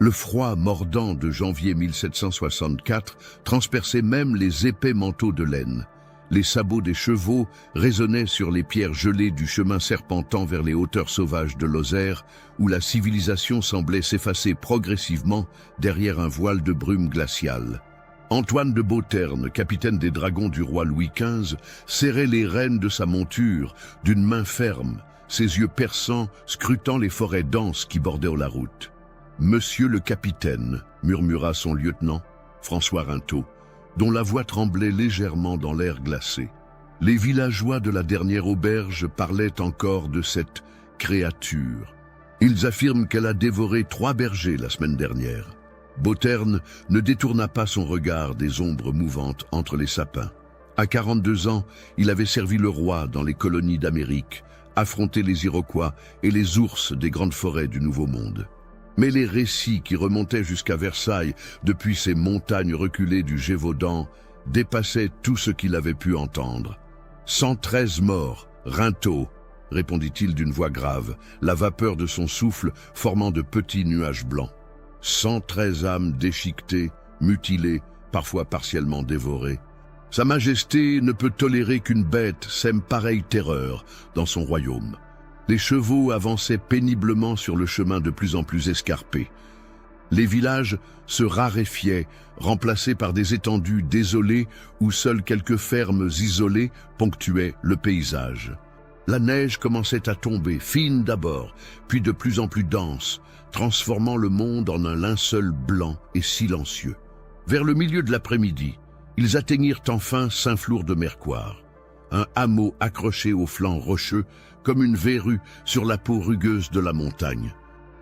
Le froid mordant de janvier 1764 transperçait même les épais manteaux de laine. Les sabots des chevaux résonnaient sur les pierres gelées du chemin serpentant vers les hauteurs sauvages de Lozère, où la civilisation semblait s'effacer progressivement derrière un voile de brume glaciale. Antoine de Beauterne, capitaine des dragons du roi Louis XV, serrait les rênes de sa monture d'une main ferme, ses yeux perçants scrutant les forêts denses qui bordaient la route. « Monsieur le capitaine », murmura son lieutenant, François Rintaud, dont la voix tremblait légèrement dans l'air glacé. Les villageois de la dernière auberge parlaient encore de cette créature. Ils affirment qu'elle a dévoré 3 bergers la semaine dernière. Beauterne ne détourna pas son regard des ombres mouvantes entre les sapins. À 42 ans, il avait servi le roi dans les colonies d'Amérique, affronté les Iroquois et les ours des grandes forêts du Nouveau Monde. Mais les récits qui remontaient jusqu'à Versailles depuis ces montagnes reculées du Gévaudan dépassaient tout ce qu'il avait pu entendre. 113 morts, Rintaud, répondit-il d'une voix grave, la vapeur de son souffle formant de petits nuages blancs. 113 âmes déchiquetées, mutilées, parfois partiellement dévorées. Sa Majesté ne peut tolérer qu'une bête sème pareille terreur dans son royaume. Les chevaux avançaient péniblement sur le chemin de plus en plus escarpé. Les villages se raréfiaient, remplacés par des étendues désolées où seules quelques fermes isolées ponctuaient le paysage. La neige commençait à tomber, fine d'abord, puis de plus en plus dense, transformant le monde en un linceul blanc et silencieux. Vers le milieu de l'après-midi, ils atteignirent enfin Saint-Flour-de-Mercoire, un hameau accroché au flanc rocheux comme une verrue sur la peau rugueuse de la montagne.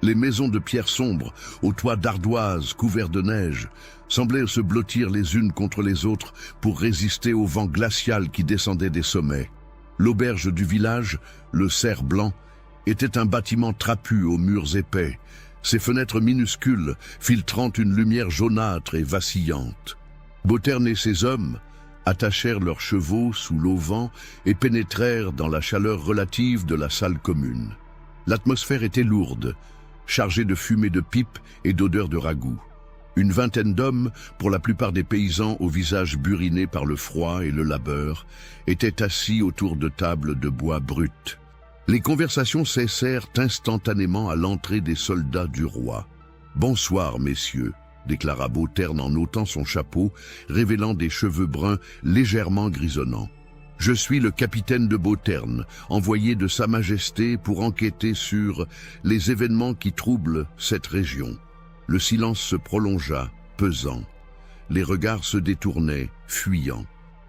Les maisons de pierre sombre, aux toits d'ardoise couverts de neige, semblaient se blottir les unes contre les autres pour résister au vent glacial qui descendait des sommets. L'auberge du village, le Cerf Blanc, était un bâtiment trapu aux murs épais, ses fenêtres minuscules filtrant une lumière jaunâtre et vacillante. Beauterne et ses hommes attachèrent leurs chevaux sous l'auvent et pénétrèrent dans la chaleur relative de la salle commune. L'atmosphère était lourde, chargée de fumée de pipe et d'odeur de ragoût. Une vingtaine d'hommes, pour la plupart des paysans au visage buriné par le froid et le labeur, étaient assis autour de tables de bois brut. Les conversations cessèrent instantanément à l'entrée des soldats du roi. « Bonsoir, messieurs », déclara Beauterne en ôtant son chapeau, révélant des cheveux bruns légèrement grisonnants. « Je suis le capitaine de Beauterne, envoyé de Sa Majesté pour enquêter sur les événements qui troublent cette région. » Le silence se prolongea, pesant. Les regards se détournaient, fuyants.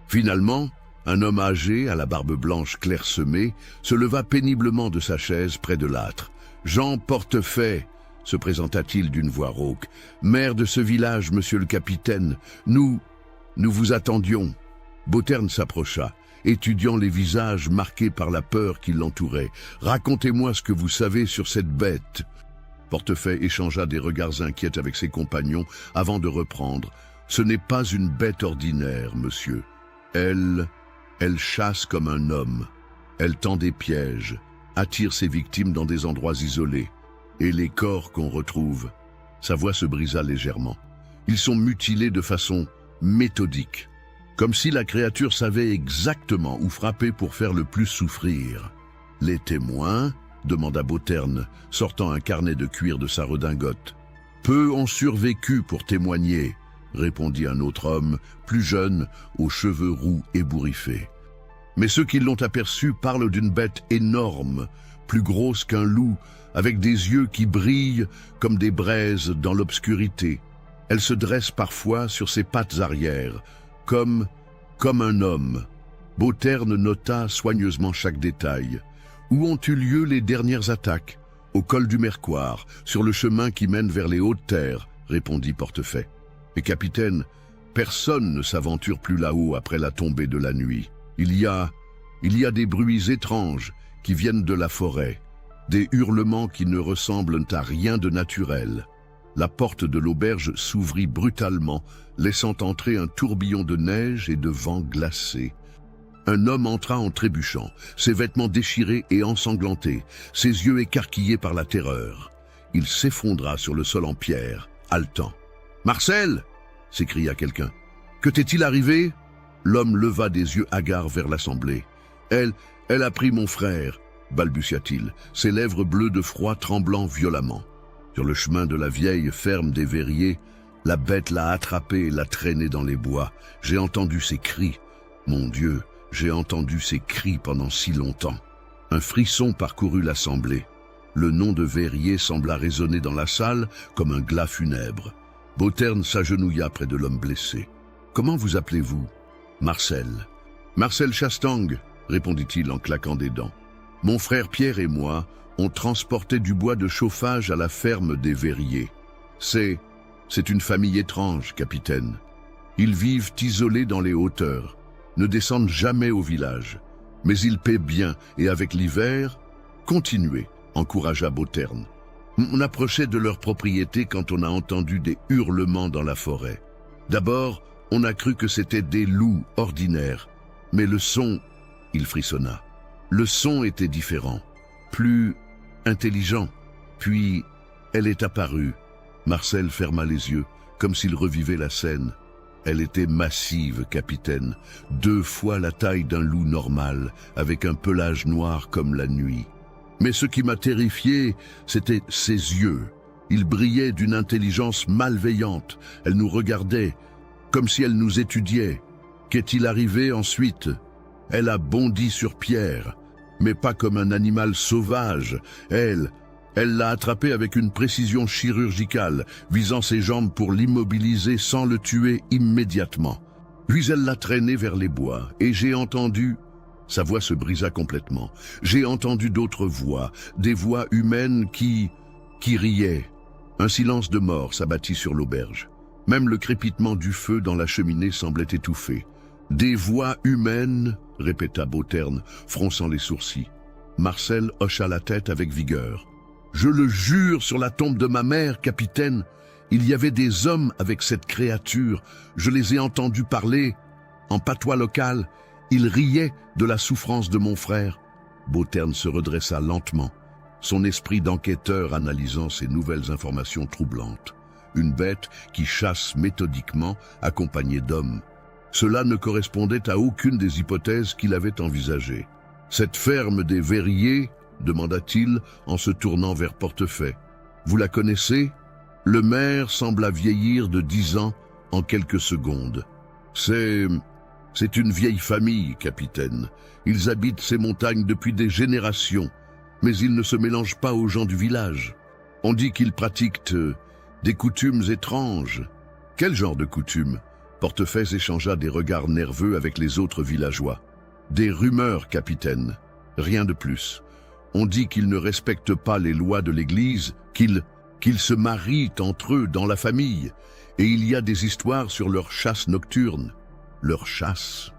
Finalement, un homme âgé, à la barbe blanche clairsemée, se leva péniblement de sa chaise près de l'âtre. « Jean Portefaix !» se présenta-t-il d'une voix rauque. « Maire de ce village, monsieur le capitaine, nous vous attendions. » Beauterne s'approcha, étudiant les visages marqués par la peur qui l'entourait. « Racontez-moi ce que vous savez sur cette bête. » Portefaix échangea des regards inquiets avec ses compagnons avant de reprendre. « Ce n'est pas une bête ordinaire, monsieur. Elle chasse comme un homme. Elle tend des pièges, attire ses victimes dans des endroits isolés. Et les corps qu'on retrouve, » sa voix se brisa légèrement, « ils sont mutilés de façon méthodique, comme si la créature savait exactement où frapper pour faire le plus souffrir. »« Les témoins ?» demanda Beauterne, sortant un carnet de cuir de sa redingote. « Peu ont survécu pour témoigner, » répondit un autre homme, plus jeune, aux cheveux roux ébouriffés. « Mais ceux qui l'ont aperçu parlent d'une bête énorme, plus grosse qu'un loup, avec des yeux qui brillent comme des braises dans l'obscurité. Elle se dresse parfois sur ses pattes arrière, comme un homme. » Beauterne nota soigneusement chaque détail. « Où ont eu lieu les dernières attaques ? » « Au col du Mercoire, sur le chemin qui mène vers les Hautes-Terres, » répondit Portefaix. « Mais capitaine, personne ne s'aventure plus là-haut après la tombée de la nuit. Il y a des bruits étranges qui viennent de la forêt, des hurlements qui ne ressemblent à rien de naturel. » La porte de l'auberge s'ouvrit brutalement, laissant entrer un tourbillon de neige et de vent glacé. Un homme entra en trébuchant, ses vêtements déchirés et ensanglantés, ses yeux écarquillés par la terreur. il s'effondra sur le sol en pierre, haletant. « Marcel !» s'écria quelqu'un. « Que t'est-il arrivé ?» L'homme leva des yeux hagards vers l'assemblée. « Elle a pris mon frère !» balbutia-t-il, ses lèvres bleues de froid tremblant violemment. Sur le chemin de la vieille ferme des verriers, la bête l'a attrapé et l'a traîné dans les bois. J'ai entendu ses cris. Mon Dieu, j'ai entendu ses cris pendant si longtemps. Un frisson parcourut l'assemblée. Le nom de Verrier sembla résonner dans la salle comme un glas funèbre. Bauterne s'agenouilla près de l'homme blessé. « Comment vous appelez-vous »« Marcel. »« Marcel Chastang » répondit-il en claquant des dents. « Mon frère Pierre et moi, on transportait du bois de chauffage à la ferme des Verriers. C'est une famille étrange, capitaine. Ils vivent isolés dans les hauteurs, ne descendent jamais au village. Mais ils paient bien, et avec l'hiver, continuez, encouragea Bauterne. On approchait de leur propriété quand on a entendu des hurlements dans la forêt. D'abord, on a cru que c'était des loups ordinaires, mais le son, il frissonna. Le son était différent, plus intelligent. Puis, elle est apparue. Marcel ferma les yeux, comme s'il revivait la scène. Elle était massive, capitaine, 2 fois la taille d'un loup normal, avec un pelage noir comme la nuit. Mais ce qui m'a terrifié, c'était ses yeux. Ils brillaient d'une intelligence malveillante. Elle nous regardait, comme si elle nous étudiait. Qu'est-il arrivé ensuite ? Elle a bondi sur Pierre, mais pas comme un animal sauvage. Elle l'a attrapé avec une précision chirurgicale, visant ses jambes pour l'immobiliser sans le tuer immédiatement. Puis elle l'a traîné vers les bois, et j'ai entendu... Sa voix se brisa complètement. J'ai entendu d'autres voix, des voix humaines qui riaient. Un silence de mort s'abattit sur l'auberge. Même le crépitement du feu dans la cheminée semblait étouffé. « Des voix humaines » répéta Bauterne, fronçant les sourcils. Marcel hocha la tête avec vigueur. « Je le jure sur la tombe de ma mère, capitaine, il y avait des hommes avec cette créature. Je les ai entendus parler. En patois local, ils riaient de la souffrance de mon frère. » Bauterne se redressa lentement, son esprit d'enquêteur analysant ces nouvelles informations troublantes. Une bête qui chasse méthodiquement, accompagnée d'hommes. Cela ne correspondait à aucune des hypothèses qu'il avait envisagées. « Cette ferme des Verriers ?» demanda-t-il en se tournant vers Portefaix. « Vous la connaissez ?» Le maire sembla vieillir de 10 ans en quelques secondes. « C'est une vieille famille, capitaine. Ils habitent ces montagnes depuis des générations, mais ils ne se mélangent pas aux gens du village. On dit qu'ils pratiquent des coutumes étranges. » « Quel genre de coutumes ?» Portefaix échangea des regards nerveux avec les autres villageois. « Des rumeurs, capitaine. Rien de plus. On dit qu'ils ne respectent pas les lois de l'Église, qu'ils se marient entre eux dans la famille, et il y a des histoires sur leur chasse nocturne. » Leur chasse ?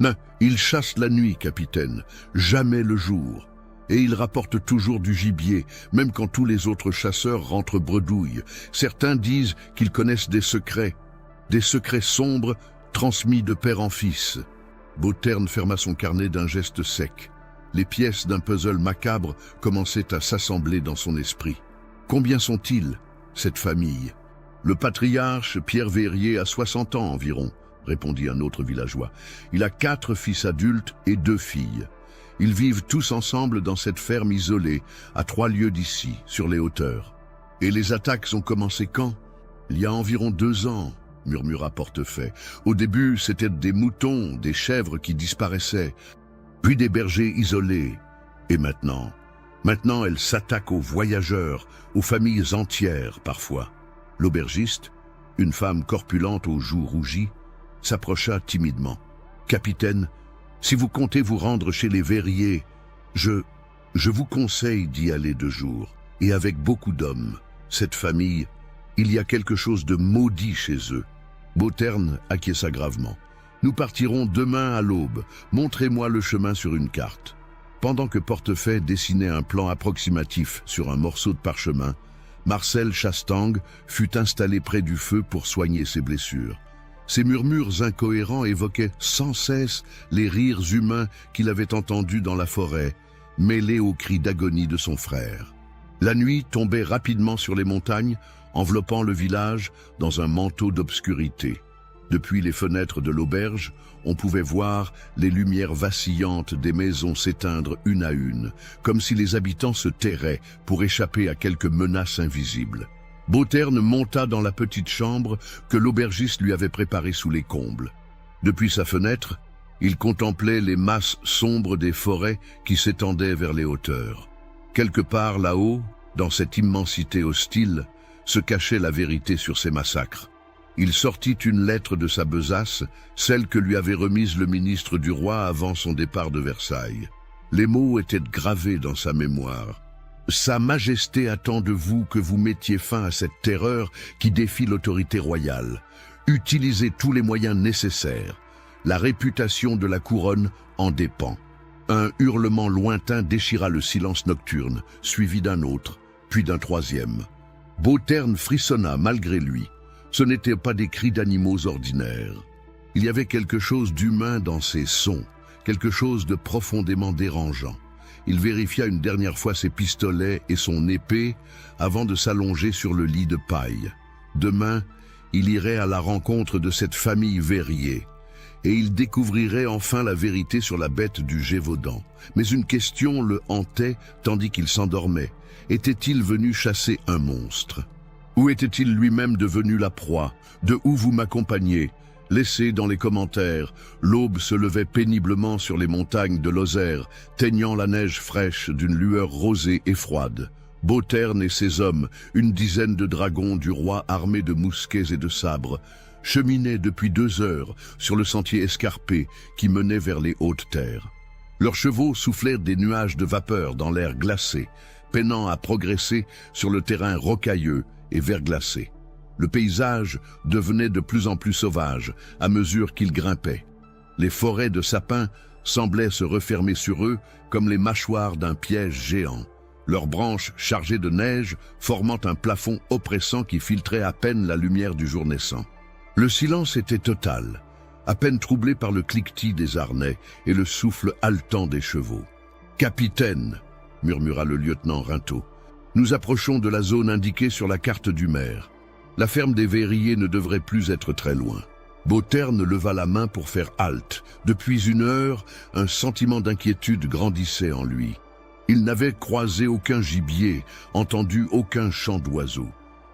Non, ils chassent la nuit, capitaine, jamais le jour. Et ils rapportent toujours du gibier, même quand tous les autres chasseurs rentrent bredouilles. Certains disent qu'ils connaissent des secrets sombres transmis de père en fils. Bauterne ferma son carnet d'un geste sec. Les pièces d'un puzzle macabre commençaient à s'assembler dans son esprit. Combien sont-ils, cette famille ? Le patriarche, Pierre Verrier, a 60 ans environ, répondit un autre villageois. Il a 4 fils adultes et 2 filles. Ils vivent tous ensemble dans cette ferme isolée, à 3 lieues d'ici, sur les hauteurs. Et les attaques ont commencé quand ? Il y a environ 2 ans, murmura Portefaix. Au début, c'étaient des moutons, des chèvres qui disparaissaient, puis des bergers isolés. Et maintenant elles s'attaquent aux voyageurs, aux familles entières parfois. L'aubergiste, une femme corpulente aux joues rougies, s'approcha timidement. « Capitaine, si vous comptez vous rendre chez les Verriers, je vous conseille d'y aller de jour, et avec beaucoup d'hommes. Cette famille, il y a quelque chose de maudit chez eux. » Bauterne acquiesça gravement. « Nous partirons demain à l'aube. Montrez-moi le chemin sur une carte. » Pendant que Portefaix dessinait un plan approximatif sur un morceau de parchemin, Marcel Chastang fut installé près du feu pour soigner ses blessures. Ses murmures incohérents évoquaient sans cesse les rires humains qu'il avait entendus dans la forêt, mêlés aux cris d'agonie de son frère. La nuit tombait rapidement sur les montagnes, enveloppant le village dans un manteau d'obscurité. Depuis les fenêtres de l'auberge, on pouvait voir les lumières vacillantes des maisons s'éteindre une à une, comme si les habitants se terraient pour échapper à quelque menace invisible. Bauterne monta dans la petite chambre que l'aubergiste lui avait préparée sous les combles. Depuis sa fenêtre, il contemplait les masses sombres des forêts qui s'étendaient vers les hauteurs. Quelque part là-haut, dans cette immensité hostile, se cachait la vérité sur ces massacres. Il sortit une lettre de sa besace, celle que lui avait remise le ministre du roi avant son départ de Versailles. Les mots étaient gravés dans sa mémoire. « Sa Majesté attend de vous que vous mettiez fin à cette terreur qui défie l'autorité royale. Utilisez tous les moyens nécessaires. La réputation de la couronne en dépend. » Un hurlement lointain déchira le silence nocturne, suivi d'un autre, puis d'un troisième. Bauterne frissonna malgré lui. Ce n'étaient pas des cris d'animaux ordinaires. Il y avait quelque chose d'humain dans ces sons, quelque chose de profondément dérangeant. Il vérifia une dernière fois ses pistolets et son épée avant de s'allonger sur le lit de paille. Demain, il irait à la rencontre de cette famille verrier, et il découvrirait enfin la vérité sur la bête du Gévaudan. Mais une question le hantait tandis qu'il s'endormait. Était-il venu chasser un monstre? Ou était-il lui-même devenu la proie? De où vous m'accompagnez? Laissez dans les commentaires. L'aube se levait péniblement sur les montagnes de Lozère, teignant la neige fraîche d'une lueur rosée et froide. Bauterne et ses hommes, une dizaine de dragons du roi armés de mousquets et de sabres, cheminaient depuis 2 heures sur le sentier escarpé qui menait vers les hautes terres. Leurs chevaux soufflèrent des nuages de vapeur dans l'air glacé, peinant à progresser sur le terrain rocailleux et verglacé. Le paysage devenait de plus en plus sauvage à mesure qu'ils grimpaient. Les forêts de sapins semblaient se refermer sur eux comme les mâchoires d'un piège géant, leurs branches chargées de neige formant un plafond oppressant qui filtrait à peine la lumière du jour naissant. Le silence était total, à peine troublé par le cliquetis des harnais et le souffle haletant des chevaux. « Capitaine !» murmura le lieutenant Rintaut. « Nous approchons de la zone indiquée sur la carte du maire. La ferme des Verriers ne devrait plus être très loin. » Bauterne leva la main pour faire halte. Depuis 1 heure, un sentiment d'inquiétude grandissait en lui. Il n'avait croisé aucun gibier, entendu aucun chant d'oiseaux.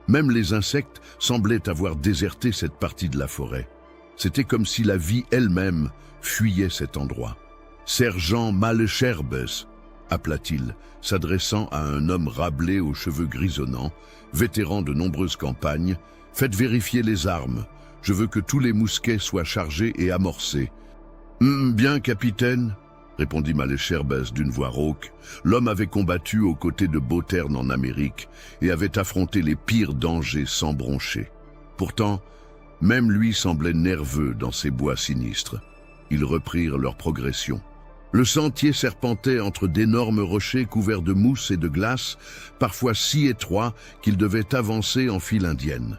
Même les insectes semblaient avoir déserté cette partie de la forêt. C'était comme si la vie elle-même fuyait cet endroit. « Sergent Malesherbes » appela-t-il, s'adressant à un homme râblé aux cheveux grisonnants, vétéran de nombreuses campagnes. « Faites vérifier les armes. Je veux que tous les mousquets soient chargés et amorcés. »« Bien, capitaine » répondit Malesherbes d'une voix rauque. L'homme avait combattu aux côtés de Bauterne en Amérique et avait affronté les pires dangers sans broncher. Pourtant, même lui semblait nerveux dans ces bois sinistres. Ils reprirent leur progression. Le sentier serpentait entre d'énormes rochers couverts de mousse et de glace, parfois si étroits qu'ils devaient avancer en file indienne.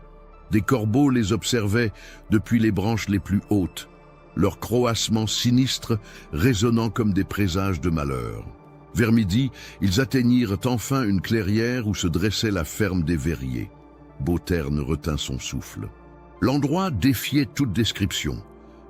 Des corbeaux les observaient depuis les branches les plus hautes, leur croassement sinistre résonnant comme des présages de malheur. Vers midi, ils atteignirent enfin une clairière où se dressait la ferme des Verriers. Bauterne retint son souffle. L'endroit défiait toute description.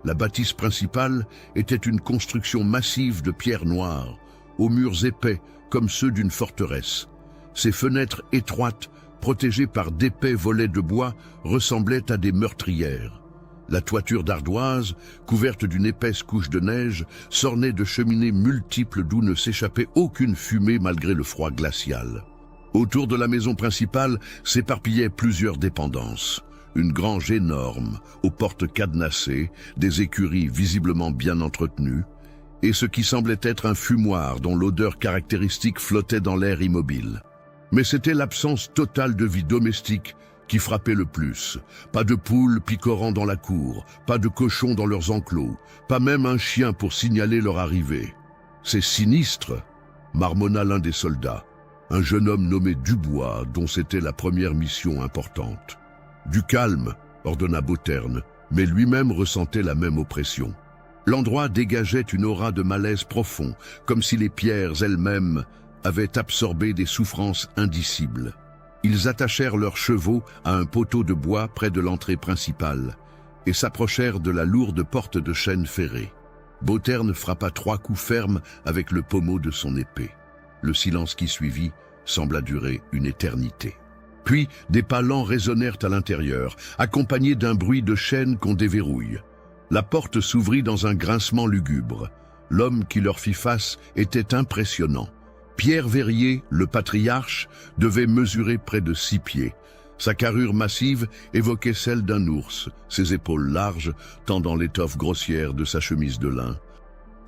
La bâtisse principale était une construction massive de pierres noires, aux murs épais comme ceux d'une forteresse. Ses fenêtres étroites, protégées par d'épais volets de bois, ressemblaient à des meurtrières. La toiture d'ardoise, couverte d'une épaisse couche de neige, s'ornait de cheminées multiples d'où ne s'échappait aucune fumée malgré le froid glacial. Autour de la maison principale s'éparpillaient plusieurs dépendances. Une grange énorme, aux portes cadenassées, des écuries visiblement bien entretenues, et ce qui semblait être un fumoir dont l'odeur caractéristique flottait dans l'air immobile. Mais c'était l'absence totale de vie domestique qui frappait le plus. Pas de poules picorant dans la cour, pas de cochons dans leurs enclos, pas même un chien pour signaler leur arrivée. « C'est sinistre !» marmonna l'un des soldats, un jeune homme nommé Dubois dont c'était la première mission importante. « Du calme !» ordonna Bauterne, mais lui-même ressentait la même oppression. L'endroit dégageait une aura de malaise profond, comme si les pierres elles-mêmes avaient absorbé des souffrances indicibles. Ils attachèrent leurs chevaux à un poteau de bois près de l'entrée principale et s'approchèrent de la lourde porte de chêne ferrée. Bauterne frappa 3 coups fermes avec le pommeau de son épée. Le silence qui suivit sembla durer une éternité. Puis des pas lents résonnèrent à l'intérieur, accompagnés d'un bruit de chaîne qu'on déverrouille. La porte s'ouvrit dans un grincement lugubre. L'homme qui leur fit face était impressionnant. Pierre Verrier, le patriarche, devait mesurer près de 6 pieds. Sa carrure massive évoquait celle d'un ours, ses épaules larges tendant l'étoffe grossière de sa chemise de lin.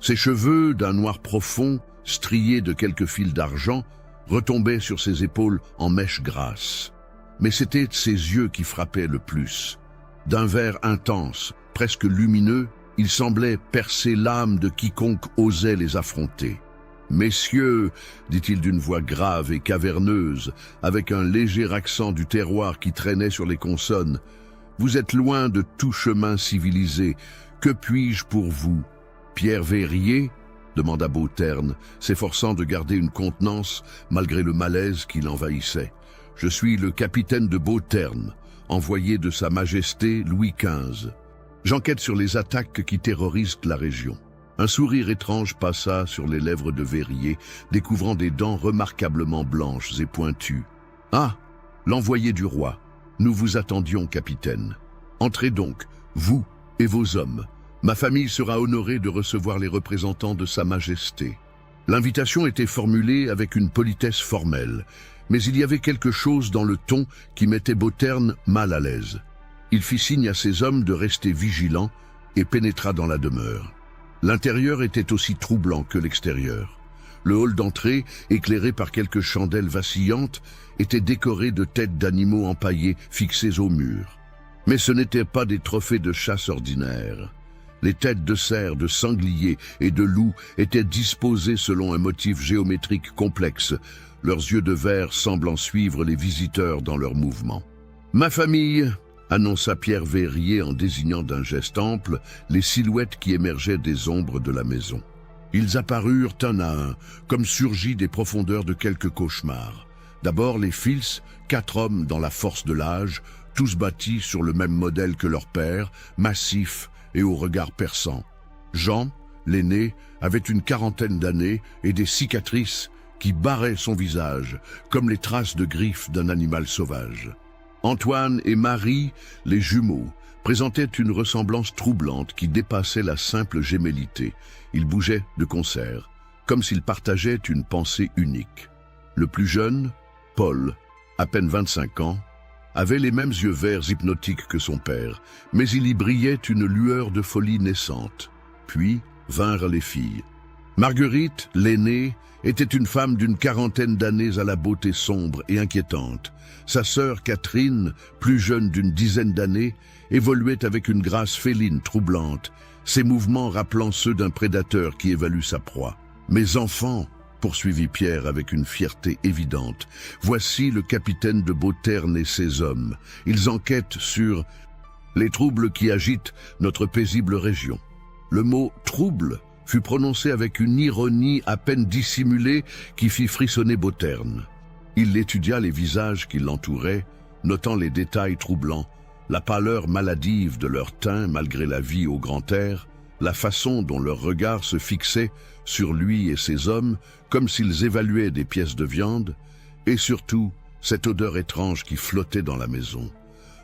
Ses cheveux, d'un noir profond, striés de quelques fils d'argent, retombaient sur ses épaules en mèches grasses. Mais c'étaient ses yeux qui frappaient le plus. D'un vert intense, presque lumineux, il semblait percer l'âme de quiconque osait les affronter. « Messieurs, dit-il d'une voix grave et caverneuse, avec un léger accent du terroir qui traînait sur les consonnes, vous êtes loin de tout chemin civilisé. Que puis-je pour vous ?»« Pierre Verrier ?» demanda Bauterne, s'efforçant de garder une contenance malgré le malaise qui l'envahissait. « Je suis le capitaine de Bauterne, envoyé de Sa Majesté Louis XV. J'enquête sur les attaques qui terrorisent la région. » Un sourire étrange passa sur les lèvres de Verrier, découvrant des dents remarquablement blanches et pointues. « Ah, l'envoyé du roi, nous vous attendions, capitaine. Entrez donc, vous et vos hommes. Ma famille sera honorée de recevoir les représentants de Sa Majesté. » L'invitation était formulée avec une politesse formelle, mais il y avait quelque chose dans le ton qui mettait Bauterne mal à l'aise. Il fit signe à ses hommes de rester vigilants et pénétra dans la demeure. L'intérieur était aussi troublant que l'extérieur. Le hall d'entrée, éclairé par quelques chandelles vacillantes, était décoré de têtes d'animaux empaillés fixées au mur. Mais ce n'étaient pas des trophées de chasse ordinaires. Les têtes de cerf, de sangliers et de loups étaient disposées selon un motif géométrique complexe, leurs yeux de verre semblant suivre les visiteurs dans leurs mouvements. « Ma famille !» annonça Pierre Verrier en désignant d'un geste ample les silhouettes qui émergeaient des ombres de la maison. Ils apparurent un à un, comme surgis des profondeurs de quelques cauchemars. D'abord les Fils, 4 hommes dans la force de l'âge, tous bâtis sur le même modèle que leur père, massifs et au regard perçant. Jean, l'aîné, avait une 40aine d'années et des cicatrices qui barraient son visage, comme les traces de griffes d'un animal sauvage. Antoine et Marie, les jumeaux, présentaient une ressemblance troublante qui dépassait la simple gémellité. Ils bougeaient de concert, comme s'ils partageaient une pensée unique. Le plus jeune, Paul, à peine 25 ans, avait les mêmes yeux verts hypnotiques que son père, mais il y brillait une lueur de folie naissante. Puis vinrent les filles. Marguerite, l'aînée, était une femme d'une 40aine d'années à la beauté sombre et inquiétante. Sa sœur Catherine, plus jeune d'une 10aine d'années, évoluait avec une grâce féline troublante, ses mouvements rappelant ceux d'un prédateur qui évalue sa proie. « Mes enfants !» poursuivit Pierre avec une fierté évidente. « Voici le capitaine de Bauterne et ses hommes. Ils enquêtent sur les troubles qui agitent notre paisible région. » Le mot « trouble » fut prononcé avec une ironie à peine dissimulée qui fit frissonner Bauterne. Il étudia les visages qui l'entouraient, notant les détails troublants, la pâleur maladive de leur teint malgré la vie au grand air, la façon dont leur regard se fixait sur lui et ses hommes comme s'ils évaluaient des pièces de viande, et surtout cette odeur étrange qui flottait dans la maison,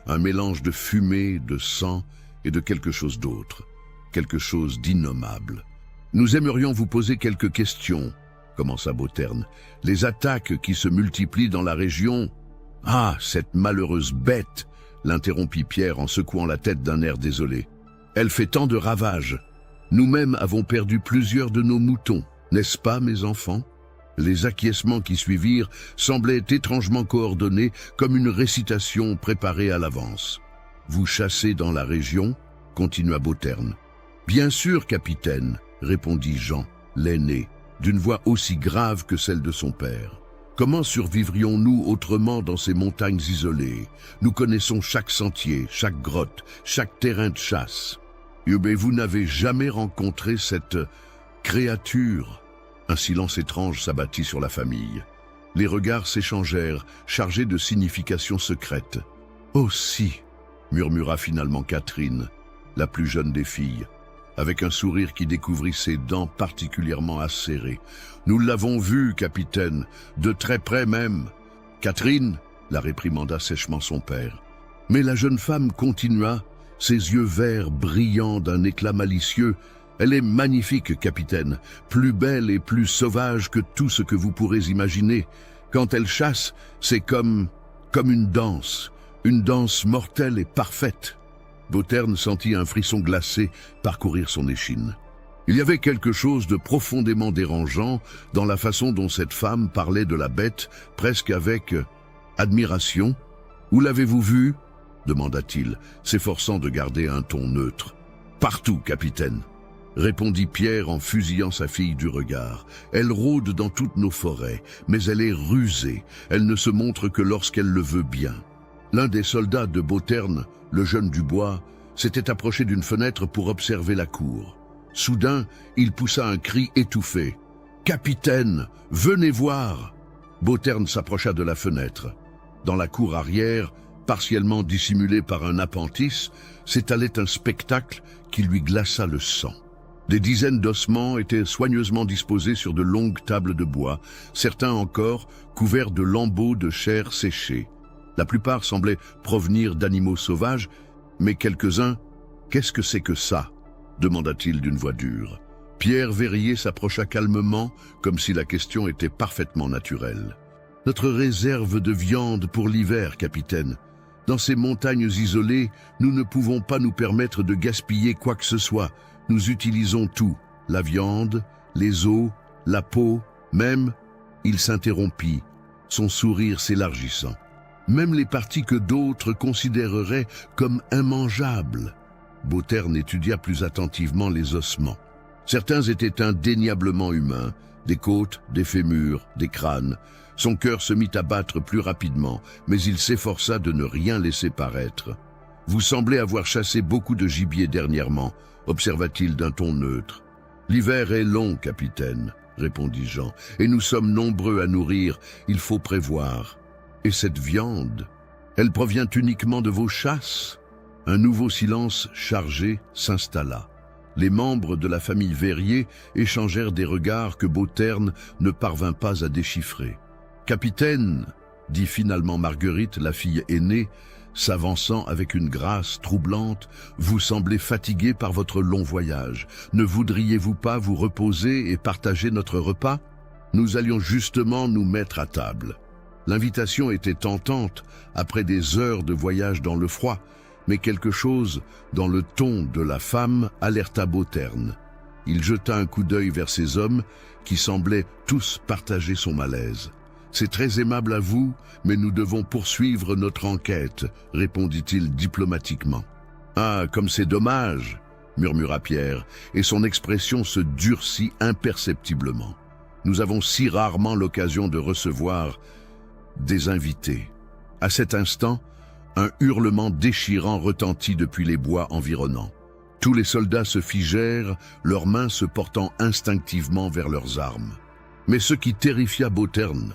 un mélange de fumée, de sang et de quelque chose d'autre, quelque chose d'innommable. « Nous aimerions vous poser quelques questions, » commença Bauterne. « Les attaques qui se multiplient dans la région... »« Ah, cette malheureuse bête !» l'interrompit Pierre en secouant la tête d'un air désolé. « Elle fait tant de ravages. Nous-mêmes avons perdu plusieurs de nos moutons, n'est-ce pas, mes enfants ?» Les acquiescements qui suivirent semblaient étrangement coordonnés comme une récitation préparée à l'avance. « Vous chassez dans la région ?» continua Bauterne. « Bien sûr, capitaine !» répondit Jean, l'aîné, d'une voix aussi grave que celle de son père. « Comment survivrions-nous autrement dans ces montagnes isolées? Nous connaissons chaque sentier, chaque grotte, chaque terrain de chasse. Mais vous n'avez jamais rencontré cette créature ?» Un silence étrange s'abattit sur la famille. Les regards s'échangèrent, chargés de significations secrètes. « Oh si !» murmura finalement Catherine, la plus jeune des filles, avec un sourire qui découvrit ses dents particulièrement acérées. « Nous l'avons vu, capitaine, de très près même. » « Catherine !» la réprimanda sèchement son père. Mais la jeune femme continua, ses yeux verts brillants d'un éclat malicieux. « Elle est magnifique, capitaine, plus belle et plus sauvage que tout ce que vous pourrez imaginer. Quand elle chasse, c'est comme une danse mortelle et parfaite. » Bauterne sentit un frisson glacé parcourir son échine. Il y avait quelque chose de profondément dérangeant dans la façon dont cette femme parlait de la bête, presque avec admiration. « Où l'avez-vous vue » demanda-t-il, s'efforçant de garder un ton neutre. « Partout, capitaine » répondit Pierre en fusillant sa fille du regard. « Elle rôde dans toutes nos forêts, mais elle est rusée. Elle ne se montre que lorsqu'elle le veut bien. » L'un des soldats de Bauterne, le jeune Dubois, s'était approché d'une fenêtre pour observer la cour. Soudain, il poussa un cri étouffé. « Capitaine, venez voir !» Bauterne s'approcha de la fenêtre. Dans la cour arrière, partiellement dissimulée par un appentis, s'étalait un spectacle qui lui glaça le sang. Des dizaines d'ossements étaient soigneusement disposés sur de longues tables de bois, certains encore couverts de lambeaux de chair séchée. La plupart semblaient provenir d'animaux sauvages, mais quelques-uns « Qu'est-ce que c'est que ça ?» demanda-t-il d'une voix dure. Pierre Verrier s'approcha calmement, comme si la question était parfaitement naturelle. « Notre réserve de viande pour l'hiver, capitaine. Dans ces montagnes isolées, nous ne pouvons pas nous permettre de gaspiller quoi que ce soit. Nous utilisons tout, la viande, les os, la peau, même... » Il s'interrompit, son sourire s'élargissant. « Même les parties que d'autres considéreraient comme immangeables. » Bauterne étudia plus attentivement les ossements. Certains étaient indéniablement humains, des côtes, des fémurs, des crânes. Son cœur se mit à battre plus rapidement, mais il s'efforça de ne rien laisser paraître. « Vous semblez avoir chassé beaucoup de gibier dernièrement, » observa-t-il d'un ton neutre. « L'hiver est long, capitaine, » répondit Jean, « et nous sommes nombreux à nourrir, il faut prévoir. Et cette viande, elle provient uniquement de vos chasses ?» Un nouveau silence chargé s'installa. Les membres de la famille Verrier échangèrent des regards que Bauterne ne parvint pas à déchiffrer. « Capitaine, » dit finalement Marguerite, la fille aînée, s'avançant avec une grâce troublante, « vous semblez fatigué par votre long voyage. Ne voudriez-vous pas vous reposer et partager notre repas? Nous allions justement nous mettre à table. » L'invitation était tentante après des heures de voyage dans le froid, mais quelque chose dans le ton de la femme alerta Bauterne. Il jeta un coup d'œil vers ces hommes qui semblaient tous partager son malaise. « C'est très aimable à vous, mais nous devons poursuivre notre enquête, » répondit-il diplomatiquement. « Ah, comme c'est dommage !» murmura Pierre, et son expression se durcit imperceptiblement. « Nous avons si rarement l'occasion de recevoir des invités. » À cet instant, un hurlement déchirant retentit depuis les bois environnants. Tous les soldats se figèrent, leurs mains se portant instinctivement vers leurs armes. Mais ce qui terrifia Bauterne,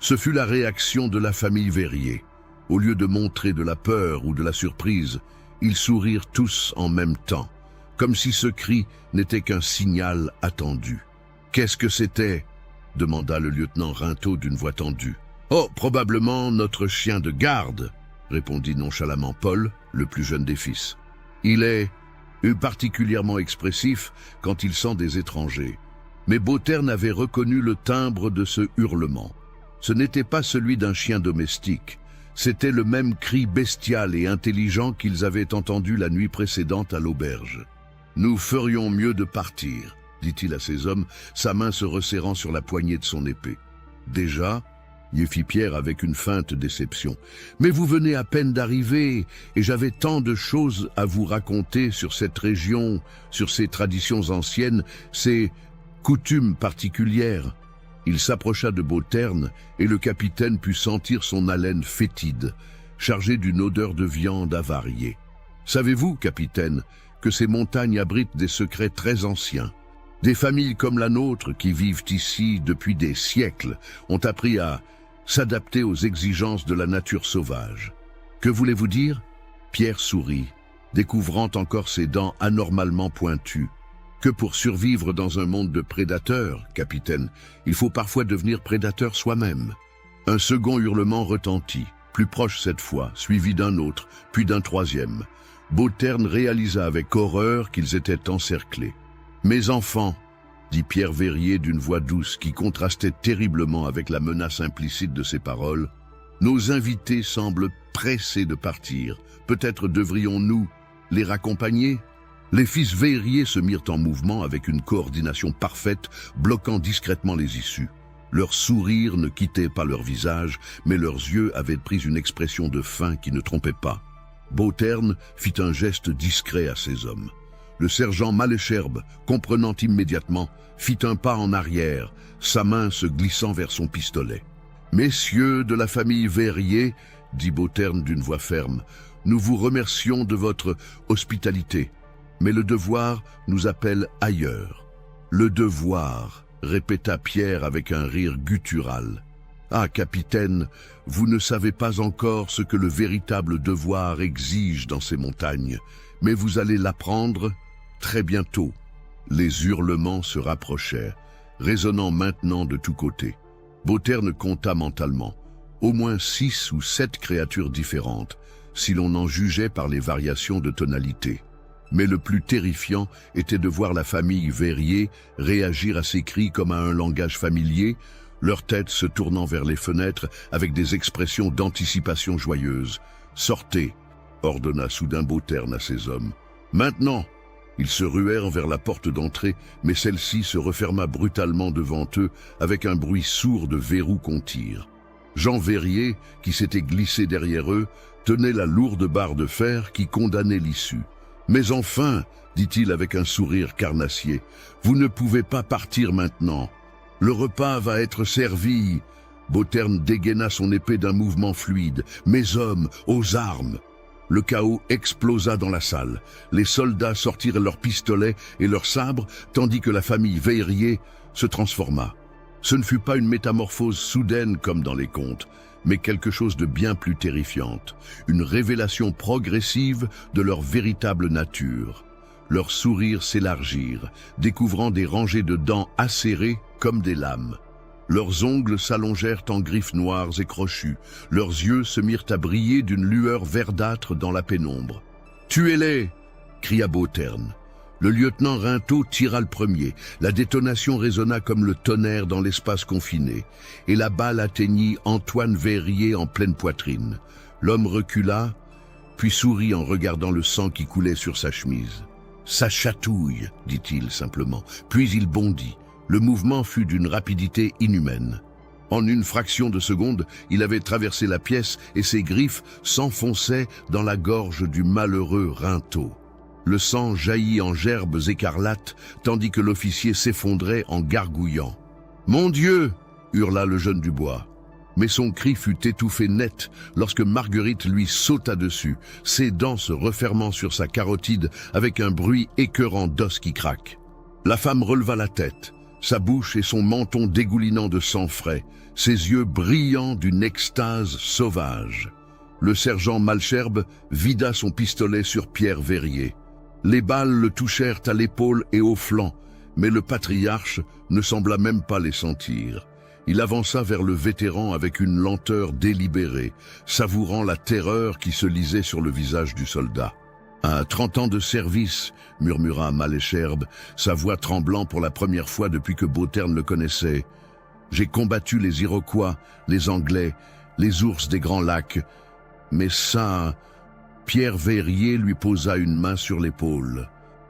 ce fut la réaction de la famille Verrier. Au lieu de montrer de la peur ou de la surprise, ils sourirent tous en même temps, comme si ce cri n'était qu'un signal attendu. « Qu'est-ce que c'était » demanda le lieutenant Rintaud d'une voix tendue. « Oh, probablement notre chien de garde » répondit nonchalamment Paul, le plus jeune des fils. Il est particulièrement expressif quand il sent des étrangers. Mais Bauterne avait reconnu le timbre de ce hurlement. Ce n'était pas celui d'un chien domestique, c'était le même cri bestial et intelligent qu'ils avaient entendu la nuit précédente à l'auberge. « Nous ferions mieux de partir, » dit-il à ses hommes, sa main se resserrant sur la poignée de son épée. « Déjà ?» y fit Pierre avec une feinte déception. « Mais vous venez à peine d'arriver, et j'avais tant de choses à vous raconter sur cette région, sur ses traditions anciennes, ses coutumes particulières. » Il s'approcha de Bauterne, et le capitaine put sentir son haleine fétide, chargée d'une odeur de viande avariée. « Savez-vous, capitaine, que ces montagnes abritent des secrets très anciens ? Des familles comme la nôtre, qui vivent ici depuis des siècles, ont appris à s'adapter aux exigences de la nature sauvage. Que voulez-vous dire? Pierre sourit, découvrant encore ses dents anormalement pointues. Que pour survivre dans un monde de prédateurs, capitaine, il faut parfois devenir prédateur soi-même. Un second hurlement retentit, plus proche cette fois, suivi d'un autre, puis d'un troisième. Bauterne réalisa avec horreur qu'ils étaient encerclés. « Mes enfants !» dit Pierre Verrier d'une voix douce qui contrastait terriblement avec la menace implicite de ses paroles. « Nos invités semblent pressés de partir. Peut-être devrions-nous les raccompagner ?» Les fils Verrier se mirent en mouvement avec une coordination parfaite, bloquant discrètement les issues. Leurs sourires ne quittaient pas leur visage, mais leurs yeux avaient pris une expression de faim qui ne trompait pas. Bauterne fit un geste discret à ses hommes. Le sergent Malécherbe, comprenant immédiatement, fit un pas en arrière, sa main se glissant vers son pistolet. « Messieurs de la famille Verrier, dit Bauterne d'une voix ferme, nous vous remercions de votre hospitalité. Mais le devoir nous appelle ailleurs. »« Le devoir » répéta Pierre avec un rire guttural. « Ah, capitaine, vous ne savez pas encore ce que le véritable devoir exige dans ces montagnes, mais vous allez l'apprendre très bientôt. » Les hurlements se rapprochèrent, résonnant maintenant de tous côtés. Bauterne compta mentalement. Au moins 6 ou 7 créatures différentes, si l'on en jugeait par les variations de tonalité. Mais le plus terrifiant était de voir la famille Verrier réagir à ces cris comme à un langage familier, leurs têtes se tournant vers les fenêtres avec des expressions d'anticipation joyeuse. « Sortez !» ordonna soudain Bauterne à ses hommes. « Maintenant !» Ils se ruèrent vers la porte d'entrée, mais celle-ci se referma brutalement devant eux avec un bruit sourd de verrou qu'on tire. Jean Verrier, qui s'était glissé derrière eux, tenait la lourde barre de fer qui condamnait l'issue. « Mais enfin, dit-il avec un sourire carnassier, vous ne pouvez pas partir maintenant. Le repas va être servi. » Bauterne dégaina son épée d'un mouvement fluide. « Mes hommes, aux armes !» Le chaos explosa dans la salle. Les soldats sortirent leurs pistolets et leurs sabres, tandis que la famille Verrier se transforma. Ce ne fut pas une métamorphose soudaine comme dans les contes, mais quelque chose de bien plus terrifiante, une révélation progressive de leur véritable nature. Leurs sourires s'élargirent, découvrant des rangées de dents acérées comme des lames. Leurs ongles s'allongèrent en griffes noires et crochues, leurs yeux se mirent à briller d'une lueur verdâtre dans la pénombre. « Tuez-les !» cria Bauterne. Le lieutenant Rintaud tira le premier. La détonation résonna comme le tonnerre dans l'espace confiné, et la balle atteignit Antoine Verrier en pleine poitrine. L'homme recula, puis sourit en regardant le sang qui coulait sur sa chemise. « Ça chatouille », dit-il simplement, puis il bondit. Le mouvement fut d'une rapidité inhumaine. En une fraction de seconde, il avait traversé la pièce et ses griffes s'enfonçaient dans la gorge du malheureux Rintaud. Le sang jaillit en gerbes écarlates, tandis que l'officier s'effondrait en gargouillant. « Mon Dieu !» hurla le jeune Dubois. Mais son cri fut étouffé net lorsque Marguerite lui sauta dessus, ses dents se refermant sur sa carotide avec un bruit écœurant d'os qui craquent. La femme releva la tête, sa bouche et son menton dégoulinant de sang frais, ses yeux brillants d'une extase sauvage. Le sergent Malcherbe vida son pistolet sur Pierre Verrier. Les balles le touchèrent à l'épaule et au flanc, mais le patriarche ne sembla même pas les sentir. Il avança vers le vétéran avec une lenteur délibérée, savourant la terreur qui se lisait sur le visage du soldat. « À 30 ans de service », murmura Malécherbe, sa voix tremblant pour la première fois depuis que Bauterne le connaissait. « J'ai combattu les Iroquois, les Anglais, les ours des Grands Lacs, mais ça... » Pierre Verrier lui posa une main sur l'épaule.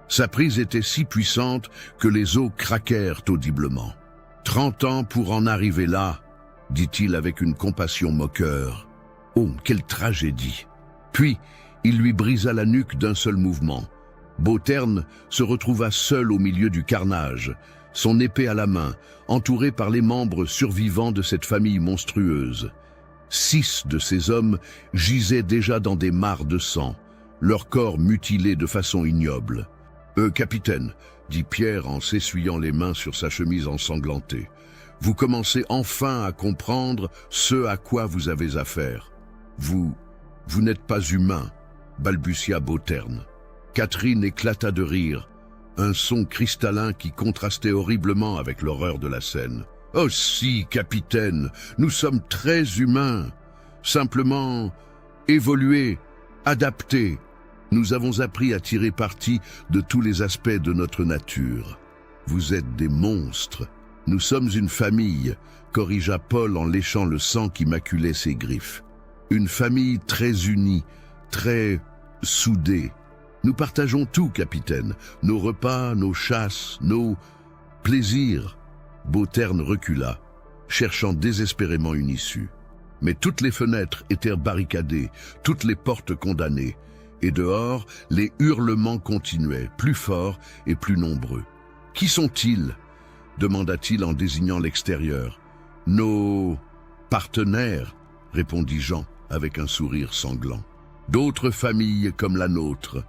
Sa prise était si puissante que les os craquèrent audiblement. « 30 ans pour en arriver là, » dit-il avec une compassion moqueur. « Oh, quelle tragédie !» Puis, il lui brisa la nuque d'un seul mouvement. Bauterne se retrouva seul au milieu du carnage, son épée à la main, entouré par les membres survivants de cette famille monstrueuse. 6 de ces hommes gisaient déjà dans des mares de sang, leurs corps mutilés de façon ignoble. « Capitaine, dit Pierre en s'essuyant les mains sur sa chemise ensanglantée. Vous commencez enfin à comprendre ce à quoi vous avez affaire. Vous n'êtes pas humain, balbutia Bauterne. Catherine éclata de rire, un son cristallin qui contrastait horriblement avec l'horreur de la scène. « Oh si, capitaine, nous sommes très humains, simplement évolués, adaptés. Nous avons appris à tirer parti de tous les aspects de notre nature. Vous êtes des monstres. Nous sommes une famille, corrigea Paul en léchant le sang qui maculait ses griffes. Une famille très unie, très soudée. Nous partageons tout, capitaine. Nos repas, nos chasses, nos plaisirs. » Bauterne recula, cherchant désespérément une issue. Mais toutes les fenêtres étaient barricadées, toutes les portes condamnées, et dehors, les hurlements continuaient, plus forts et plus nombreux. « Qui sont-ils » demanda-t-il en désignant l'extérieur. « Nos partenaires » répondit Jean avec un sourire sanglant. « D'autres familles comme la nôtre,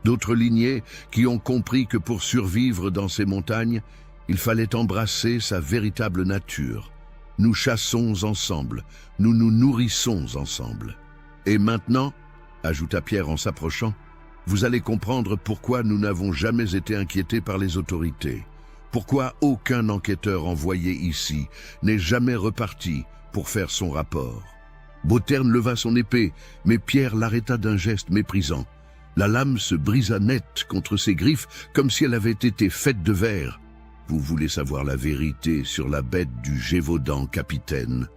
d'autres lignées qui ont compris que pour survivre dans ces montagnes, il fallait embrasser sa véritable nature. Nous chassons ensemble, nous nous nourrissons ensemble. Et maintenant, ajouta Pierre en s'approchant, vous allez comprendre pourquoi nous n'avons jamais été inquiétés par les autorités. Pourquoi aucun enquêteur envoyé ici n'est jamais reparti pour faire son rapport. Bauterne leva son épée, mais Pierre l'arrêta d'un geste méprisant. La lame se brisa net contre ses griffes comme si elle avait été faite de verre. Vous voulez savoir la vérité sur la bête du Gévaudan, capitaine,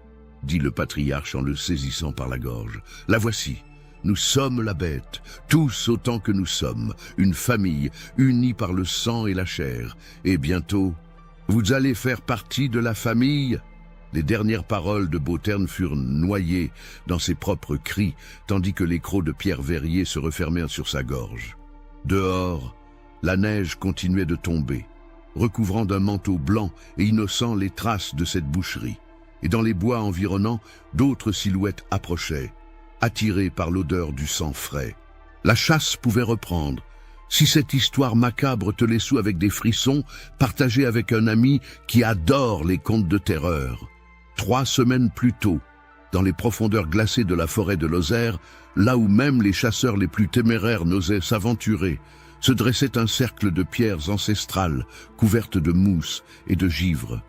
dit le patriarche en le saisissant par la gorge. La voici. Nous sommes la bête, tous autant que nous sommes, une famille unie par le sang et la chair. Et bientôt, vous allez faire partie de la famille. Les dernières paroles de Bauterne furent noyées dans ses propres cris, tandis que les crocs de Pierre Verrier se refermèrent sur sa gorge. Dehors, la neige continuait de tomber, recouvrant d'un manteau blanc et innocent les traces de cette boucherie. Et dans les bois environnants, d'autres silhouettes approchaient, attirées par l'odeur du sang frais. La chasse pouvait reprendre. Si cette histoire macabre te laisse avec des frissons, partagée avec un ami qui adore les contes de terreur. 3 semaines plus tôt, dans les profondeurs glacées de la forêt de Lozère, là où même les chasseurs les plus téméraires n'osaient s'aventurer, se dressait un cercle de pierres ancestrales couvertes de mousse et de givre.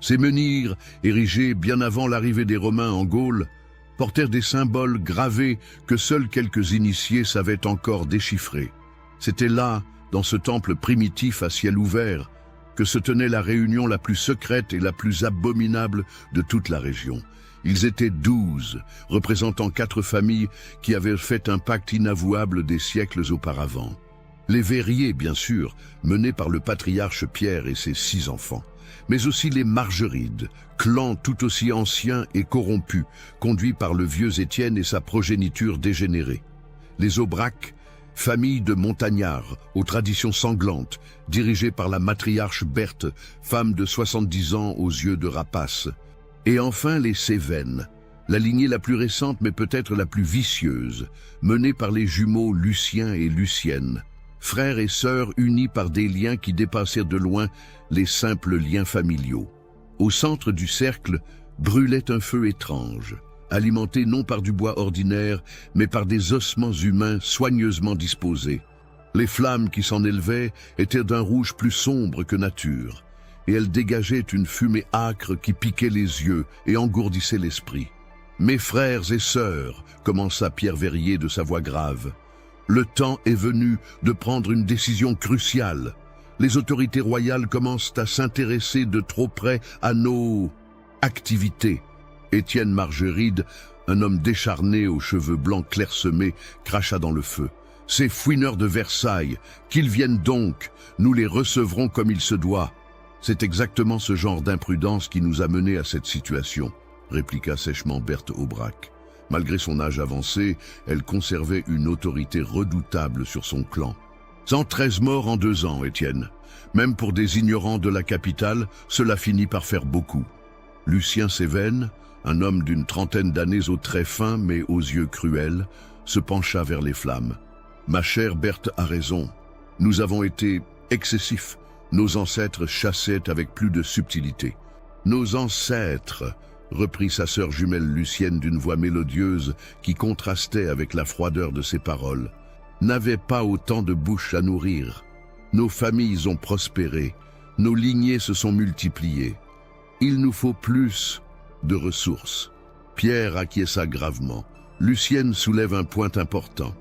Ces menhirs, érigés bien avant l'arrivée des Romains en Gaule, portèrent des symboles gravés que seuls quelques initiés savaient encore déchiffrer. C'était là, dans ce temple primitif à ciel ouvert, que se tenait la réunion la plus secrète et la plus abominable de toute la région. Ils étaient 12, représentant 4 familles qui avaient fait un pacte inavouable des siècles auparavant. Les Verriers, bien sûr, menés par le patriarche Pierre et ses 6 enfants, mais aussi les Margerides, clan tout aussi ancien et corrompu, conduit par le vieux Étienne et sa progéniture dégénérée. Les Aubrac, famille de montagnards aux traditions sanglantes, dirigée par la matriarche Berthe, femme de 70 ans aux yeux de rapace. Et enfin les Cévennes, la lignée la plus récente mais peut-être la plus vicieuse, menée par les jumeaux Lucien et Lucienne, frères et sœurs unis par des liens qui dépassèrent de loin les simples liens familiaux. Au centre du cercle brûlait un feu étrange, alimenté non par du bois ordinaire, mais par des ossements humains soigneusement disposés. Les flammes qui s'en élevaient étaient d'un rouge plus sombre que nature, et elles dégageaient une fumée âcre qui piquait les yeux et engourdissait l'esprit. « Mes frères et sœurs, commença Pierre Verrier de sa voix grave, le temps est venu de prendre une décision cruciale. Les autorités royales commencent à s'intéresser de trop près à nos activités. » Étienne Margeride, un homme décharné aux cheveux blancs clairsemés, cracha dans le feu. « Ces fouineurs de Versailles, qu'ils viennent donc, nous les recevrons comme il se doit. » « C'est exactement ce genre d'imprudence qui nous a menés à cette situation, répliqua sèchement Berthe Aubrac. Malgré son âge avancé, elle conservait une autorité redoutable sur son clan. 113 morts en 2 ans, Étienne. Même pour des ignorants de la capitale, cela finit par faire beaucoup. Lucien Cévennes, un homme d'une 30aine d'années aux traits fins mais aux yeux cruels, se pencha vers les flammes. « Ma chère Berthe a raison. Nous avons été excessif. Nos ancêtres chassaient avec plus de subtilité. Nos ancêtres, reprit sa sœur jumelle Lucienne d'une voix mélodieuse qui contrastait avec la froideur de ses paroles, n'avaient pas autant de bouches à nourrir. Nos familles ont prospéré, nos lignées se sont multipliées. Il nous faut plus de ressources. Pierre acquiesça gravement. Lucienne soulève un point important.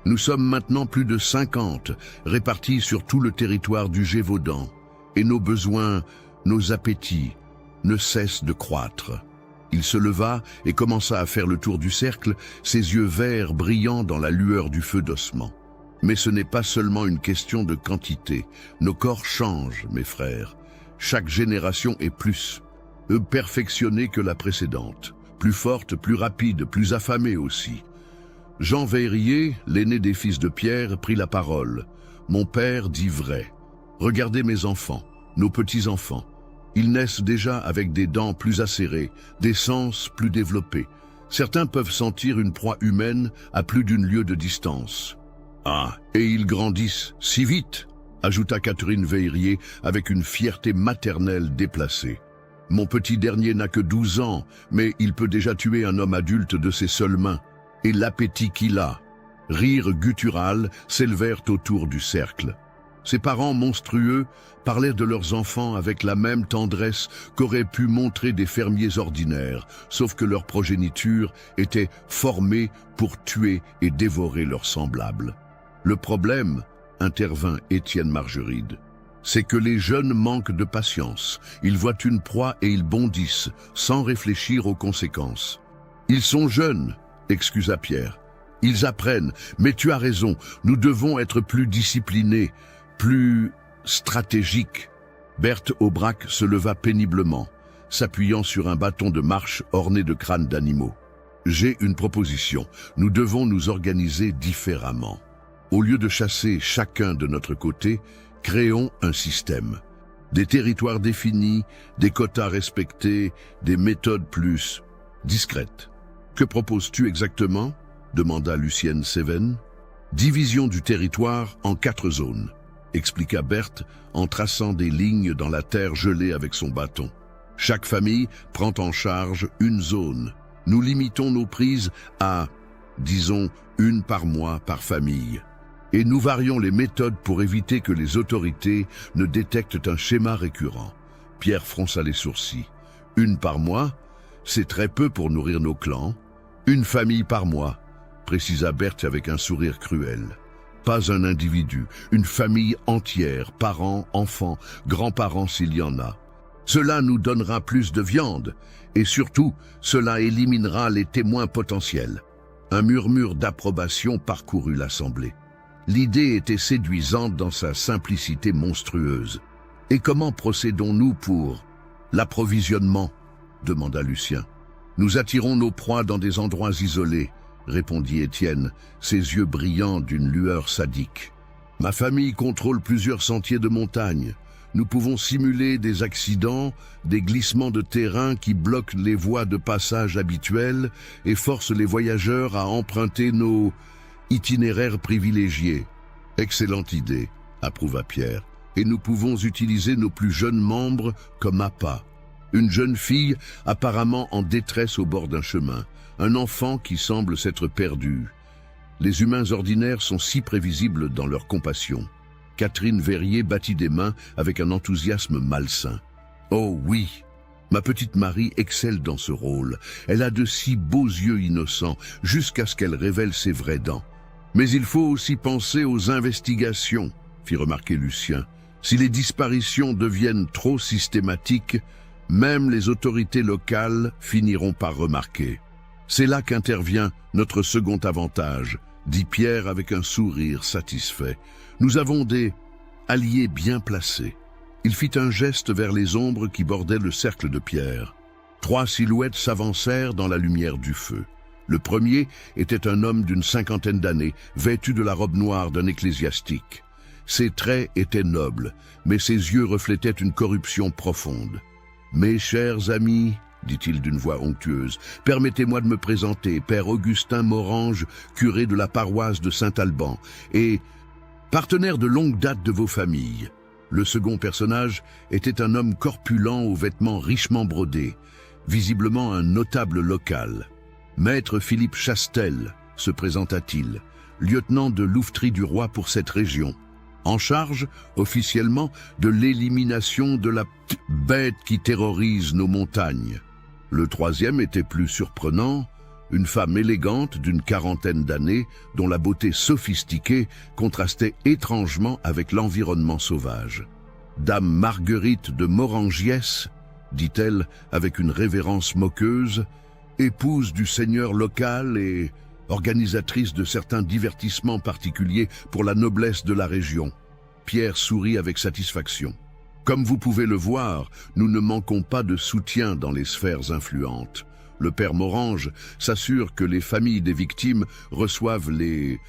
Nous sommes maintenant plus de 50, répartis sur tout le territoire du Gévaudan, et nos besoins, nos appétits, ne cessent de croître. Il se leva et commença à faire le tour du cercle, ses yeux verts brillant dans la lueur du feu d'ossement. Mais ce n'est pas seulement une question de quantité. Nos corps changent, mes frères. Chaque génération est plus perfectionnée que la précédente, plus forte, plus rapide, plus affamée aussi. Jean Vérier, l'aîné des fils de Pierre, prit la parole. Mon père dit vrai. Regardez mes enfants, nos petits-enfants. Ils naissent déjà avec des dents plus acérées, des sens plus développés. Certains peuvent sentir une proie humaine à plus d'une lieue de distance. Ah, et ils grandissent si vite, ajouta Catherine Vérier avec une fierté maternelle déplacée. Mon petit dernier n'a que 12 ans, mais il peut déjà tuer un homme adulte de ses seules mains. Et l'appétit qu'il a. Rires guttural s'élevèrent autour du cercle. Ses parents monstrueux parlaient de leurs enfants avec la même tendresse qu'auraient pu montrer des fermiers ordinaires, sauf que leur progéniture était formée pour tuer et dévorer leurs semblables. Le problème, intervint Étienne Margeride, c'est que les jeunes manquent de patience. Ils voient une proie et ils bondissent, sans réfléchir aux conséquences. Ils sont jeunes, excusa Pierre. Ils apprennent, mais tu as raison, nous devons être plus disciplinés, plus stratégiques. Berthe Aubrac se leva péniblement, s'appuyant sur un bâton de marche orné de crânes d'animaux. J'ai une proposition, nous devons nous organiser différemment. Au lieu de chasser chacun de notre côté, créons un système. Des territoires définis, des quotas respectés, des méthodes plus discrètes. Que proposes-tu exactement ? Demanda Lucienne Cévennes. Division du territoire en 4 zones, expliqua Berthe en traçant des lignes dans la terre gelée avec son bâton. Chaque famille prend en charge une zone. Nous limitons nos prises à, disons, 1 par mois par famille. Et nous varions les méthodes pour éviter que les autorités ne détectent un schéma récurrent. Pierre fronça les sourcils. 1 par mois, c'est très peu pour nourrir nos clans. 1 famille par mois, précisa Berthe avec un sourire cruel. Pas un individu, une famille entière, parents, enfants, grands-parents s'il y en a. Cela nous donnera plus de viande, et surtout, cela éliminera les témoins potentiels. Un murmure d'approbation parcourut l'assemblée. L'idée était séduisante dans sa simplicité monstrueuse. Et comment procédons-nous pour l'approvisionnement ? Demanda Lucien. Nous attirons nos proies dans des endroits isolés, répondit Étienne, ses yeux brillants d'une lueur sadique. Ma famille contrôle plusieurs sentiers de montagne. Nous pouvons simuler des accidents, des glissements de terrain qui bloquent les voies de passage habituelles et forcent les voyageurs à emprunter nos itinéraires privilégiés. Excellente idée, approuva Pierre. Et nous pouvons utiliser nos plus jeunes membres comme appât. Une jeune fille apparemment en détresse au bord d'un chemin, un enfant qui semble s'être perdu. Les humains ordinaires sont si prévisibles dans leur compassion. Catherine Vérier battit des mains avec un enthousiasme malsain. Oh oui, ma petite Marie excelle dans ce rôle. Elle a de si beaux yeux innocents, jusqu'à ce qu'elle révèle ses vraies dents. Mais il faut aussi penser aux investigations, fit remarquer Lucien. Si les disparitions deviennent trop systématiques, même les autorités locales finiront par remarquer. C'est là qu'intervient notre second avantage, dit Pierre avec un sourire satisfait. Nous avons des alliés bien placés. Il fit un geste vers les ombres qui bordaient le cercle de Pierre. 3 silhouettes s'avancèrent dans la lumière du feu. Le premier était un homme d'une 50aine d'années, vêtu de la robe noire d'un ecclésiastique. Ses traits étaient nobles, mais ses yeux reflétaient une corruption profonde. « Mes chers amis, dit-il d'une voix onctueuse, permettez-moi de me présenter, Père Augustin Morange, curé de la paroisse de Saint-Alban, et partenaire de longue date de vos familles. Le second personnage était un homme corpulent aux vêtements richement brodés, visiblement un notable local. Maître Philippe Chastel, se présenta-t-il, lieutenant de louveterie du roi pour cette région, en charge, officiellement, de l'élimination de la bête qui terrorise nos montagnes. Le troisième était plus surprenant, une femme élégante d'une quarantaine d'années, dont la beauté sophistiquée contrastait étrangement avec l'environnement sauvage. Dame Marguerite de Morangiès, dit-elle avec une révérence moqueuse, épouse du seigneur local et organisatrice de certains divertissements particuliers pour la noblesse de la région. Pierre sourit avec satisfaction. Comme vous pouvez le voir, nous ne manquons pas de soutien dans les sphères influentes. Le père Morange s'assure que les familles des victimes reçoivent les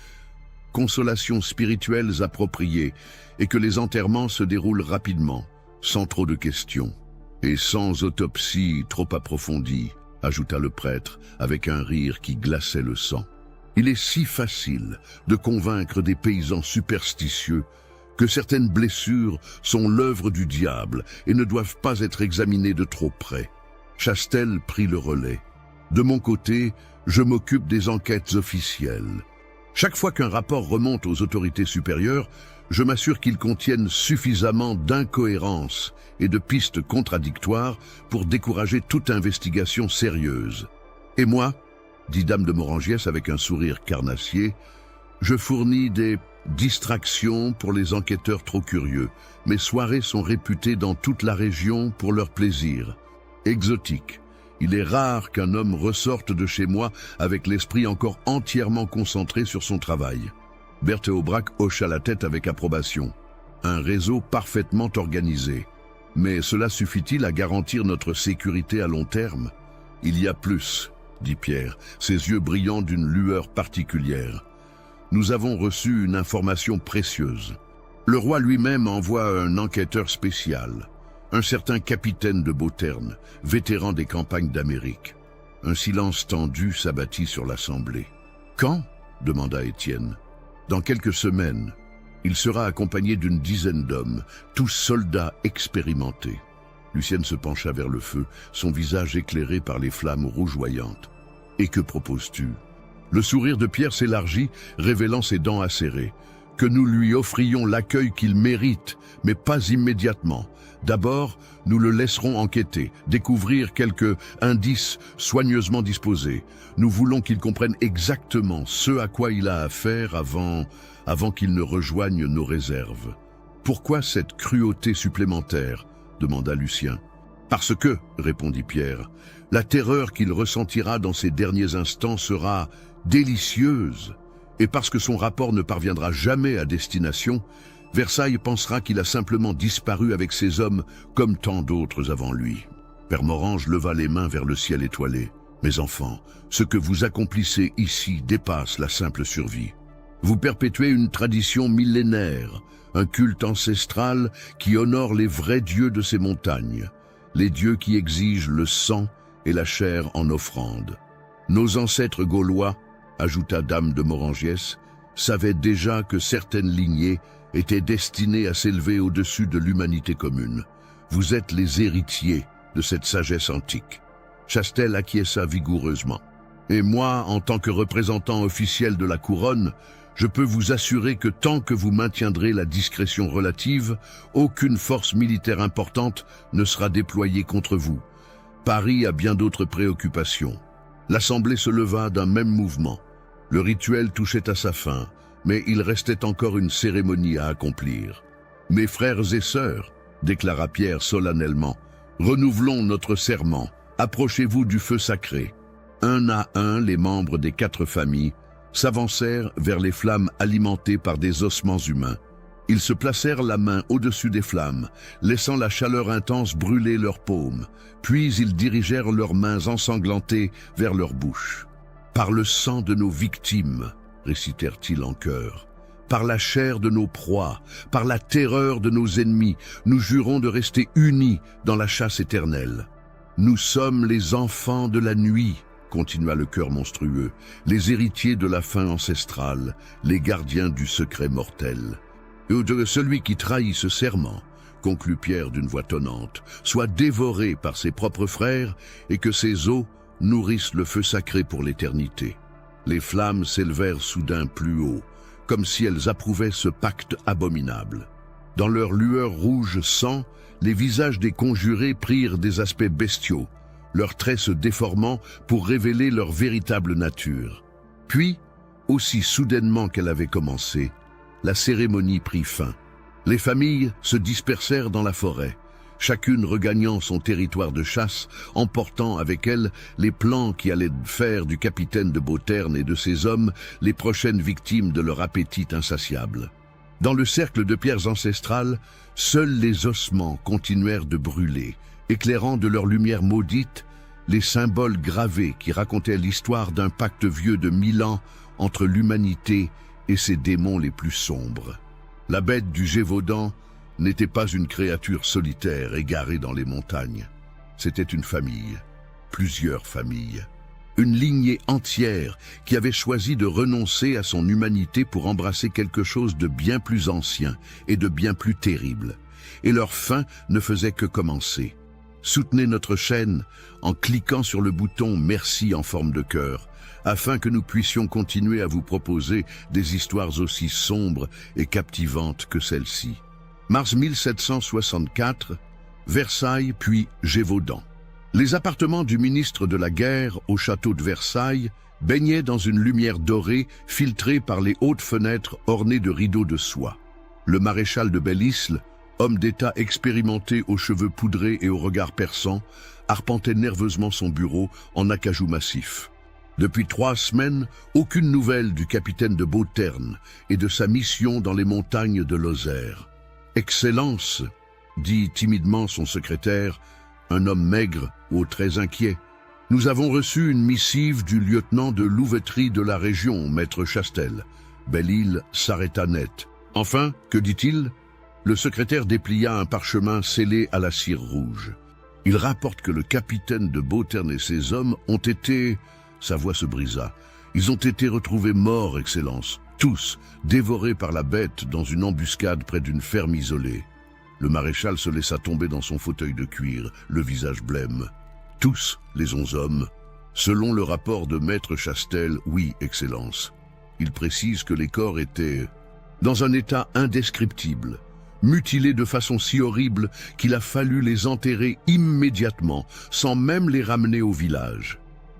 consolations spirituelles appropriées et que les enterrements se déroulent rapidement, sans trop de questions. Et sans autopsie trop approfondie, ajouta le prêtre avec un rire qui glaçait le sang. Il est si facile de convaincre des paysans superstitieux que certaines blessures sont l'œuvre du diable et ne doivent pas être examinées de trop près. Chastel prit le relais. De mon côté, je m'occupe des enquêtes officielles. Chaque fois qu'un rapport remonte aux autorités supérieures, je m'assure qu'il contienne suffisamment d'incohérences et de pistes contradictoires pour décourager toute investigation sérieuse. Et moi, dit Dame de Morangiès avec un sourire carnassier, je fournis des distractions pour les enquêteurs trop curieux. Mes soirées sont réputées dans toute la région pour leur plaisir. Exotique. Il est rare qu'un homme ressorte de chez moi avec l'esprit encore entièrement concentré sur son travail. Berthe Aubrac hocha la tête avec approbation. Un réseau parfaitement organisé. Mais cela suffit-il à garantir notre sécurité à long terme? Il y a plus, dit Pierre, ses yeux brillant d'une lueur particulière. Nous avons reçu une information précieuse. Le roi lui-même envoie un enquêteur spécial. Un certain capitaine de Beauterne, vétéran des campagnes d'Amérique. Un silence tendu s'abattit sur l'assemblée. « Quand » demanda Étienne. « Dans quelques semaines. Il sera accompagné d'une dizaine d'hommes, tous soldats expérimentés. » Lucienne se pencha vers le feu, son visage éclairé par les flammes rougeoyantes. « Et que proposes-tu » Le sourire de Pierre s'élargit, révélant ses dents acérées. « Que nous lui offrions l'accueil qu'il mérite, mais pas immédiatement. D'abord, nous le laisserons enquêter, découvrir quelques indices soigneusement disposés. Nous voulons qu'il comprenne exactement ce à quoi il a affaire avant qu'il ne rejoigne nos réserves. »« Pourquoi cette cruauté supplémentaire ?» demanda Lucien. « Parce que, répondit Pierre, la terreur qu'il ressentira dans ces derniers instants sera délicieuse. Et parce que son rapport ne parviendra jamais à destination, Versailles pensera qu'il a simplement disparu avec ses hommes comme tant d'autres avant lui. » Père Morange leva les mains vers le ciel étoilé. « Mes enfants, ce que vous accomplissez ici dépasse la simple survie. Vous perpétuez une tradition millénaire, un culte ancestral qui honore les vrais dieux de ces montagnes, les dieux qui exigent le sang et la chair en offrande. Nos ancêtres gaulois, ajouta Dame de Morangiès, savaient déjà que certaines lignées étaient destinées à s'élever au-dessus de l'humanité commune. Vous êtes les héritiers de cette sagesse antique. » Chastel acquiesça vigoureusement. « Et moi, en tant que représentant officiel de la couronne, je peux vous assurer que tant que vous maintiendrez la discrétion relative, aucune force militaire importante ne sera déployée contre vous. Paris a bien d'autres préoccupations. » L'Assemblée se leva d'un même mouvement. Le rituel touchait à sa fin, mais il restait encore une cérémonie à accomplir. « Mes frères et sœurs, » déclara Pierre solennellement, « renouvelons notre serment. Approchez-vous du feu sacré. » Un à un, les membres des 4 familles s'avancèrent vers les flammes alimentées par des ossements humains. Ils se placèrent la main au-dessus des flammes, laissant la chaleur intense brûler leurs paumes, puis ils dirigèrent leurs mains ensanglantées vers leur bouche. « Par le sang de nos victimes, » récitèrent-ils en chœur, « par la chair de nos proies, par la terreur de nos ennemis, nous jurons de rester unis dans la chasse éternelle. Nous sommes les enfants de la nuit, » continua le chœur monstrueux, « les héritiers de la faim ancestrale, les gardiens du secret mortel. Et de celui qui trahit ce serment conclut Pierre d'une voix tonnante, soit dévoré par ses propres frères et que ses os nourrissent le feu sacré pour l'éternité. Les flammes s'élevèrent soudain plus haut, comme si elles approuvaient ce pacte abominable. Dans leur lueur rouge sang, les visages des conjurés prirent des aspects bestiaux, leurs traits se déformant pour révéler leur véritable nature. Puis, aussi soudainement qu'elle avait commencé, la cérémonie prit fin. Les familles se dispersèrent dans la forêt, chacune regagnant son territoire de chasse, emportant avec elle les plans qui allaient faire du capitaine de Beauterne et de ses hommes les prochaines victimes de leur appétit insatiable. Dans le cercle de pierres ancestrales, seuls les ossements continuèrent de brûler, éclairant de leur lumière maudite les symboles gravés qui racontaient l'histoire d'un pacte vieux de 1000 ans entre l'humanité et ses démons les plus sombres. La bête du Gévaudan n'était pas une créature solitaire égarée dans les montagnes. C'était une famille, plusieurs familles. Une lignée entière qui avait choisi de renoncer à son humanité pour embrasser quelque chose de bien plus ancien et de bien plus terrible. Et leur fin ne faisait que commencer. Soutenez notre chaîne en cliquant sur le bouton « Merci » en forme de cœur, afin que nous puissions continuer à vous proposer des histoires aussi sombres et captivantes que celle-ci. Mars 1764, Versailles puis Gévaudan. Les appartements du ministre de la Guerre au château de Versailles baignaient dans une lumière dorée filtrée par les hautes fenêtres ornées de rideaux de soie. Le maréchal de Belle-Isle, homme d'État expérimenté aux cheveux poudrés et au regard perçant, arpentait nerveusement son bureau en acajou massif. Depuis 3 semaines, aucune nouvelle du capitaine de Beauterne et de sa mission dans les montagnes de Lozère. « Excellence », dit timidement son secrétaire, un homme maigre aux traits inquiets. « Nous avons reçu une missive du lieutenant de louveterie de la région, maître Chastel. » Belle-Île s'arrêta net. « Enfin, que dit-il » Le secrétaire déplia un parchemin scellé à la cire rouge. « Il rapporte que le capitaine de Beauterne et ses hommes ont été... » Sa voix se brisa. « Ils ont été retrouvés morts, Excellence. Tous, dévorés par la bête dans une embuscade près d'une ferme isolée. » Le maréchal se laissa tomber dans son fauteuil de cuir, le visage blême. « Tous, les 11 hommes. Selon le rapport de maître Chastel, oui, Excellence. Il précise que les corps étaient dans un état indescriptible, mutilés de façon si horrible qu'il a fallu les enterrer immédiatement, sans même les ramener au village. »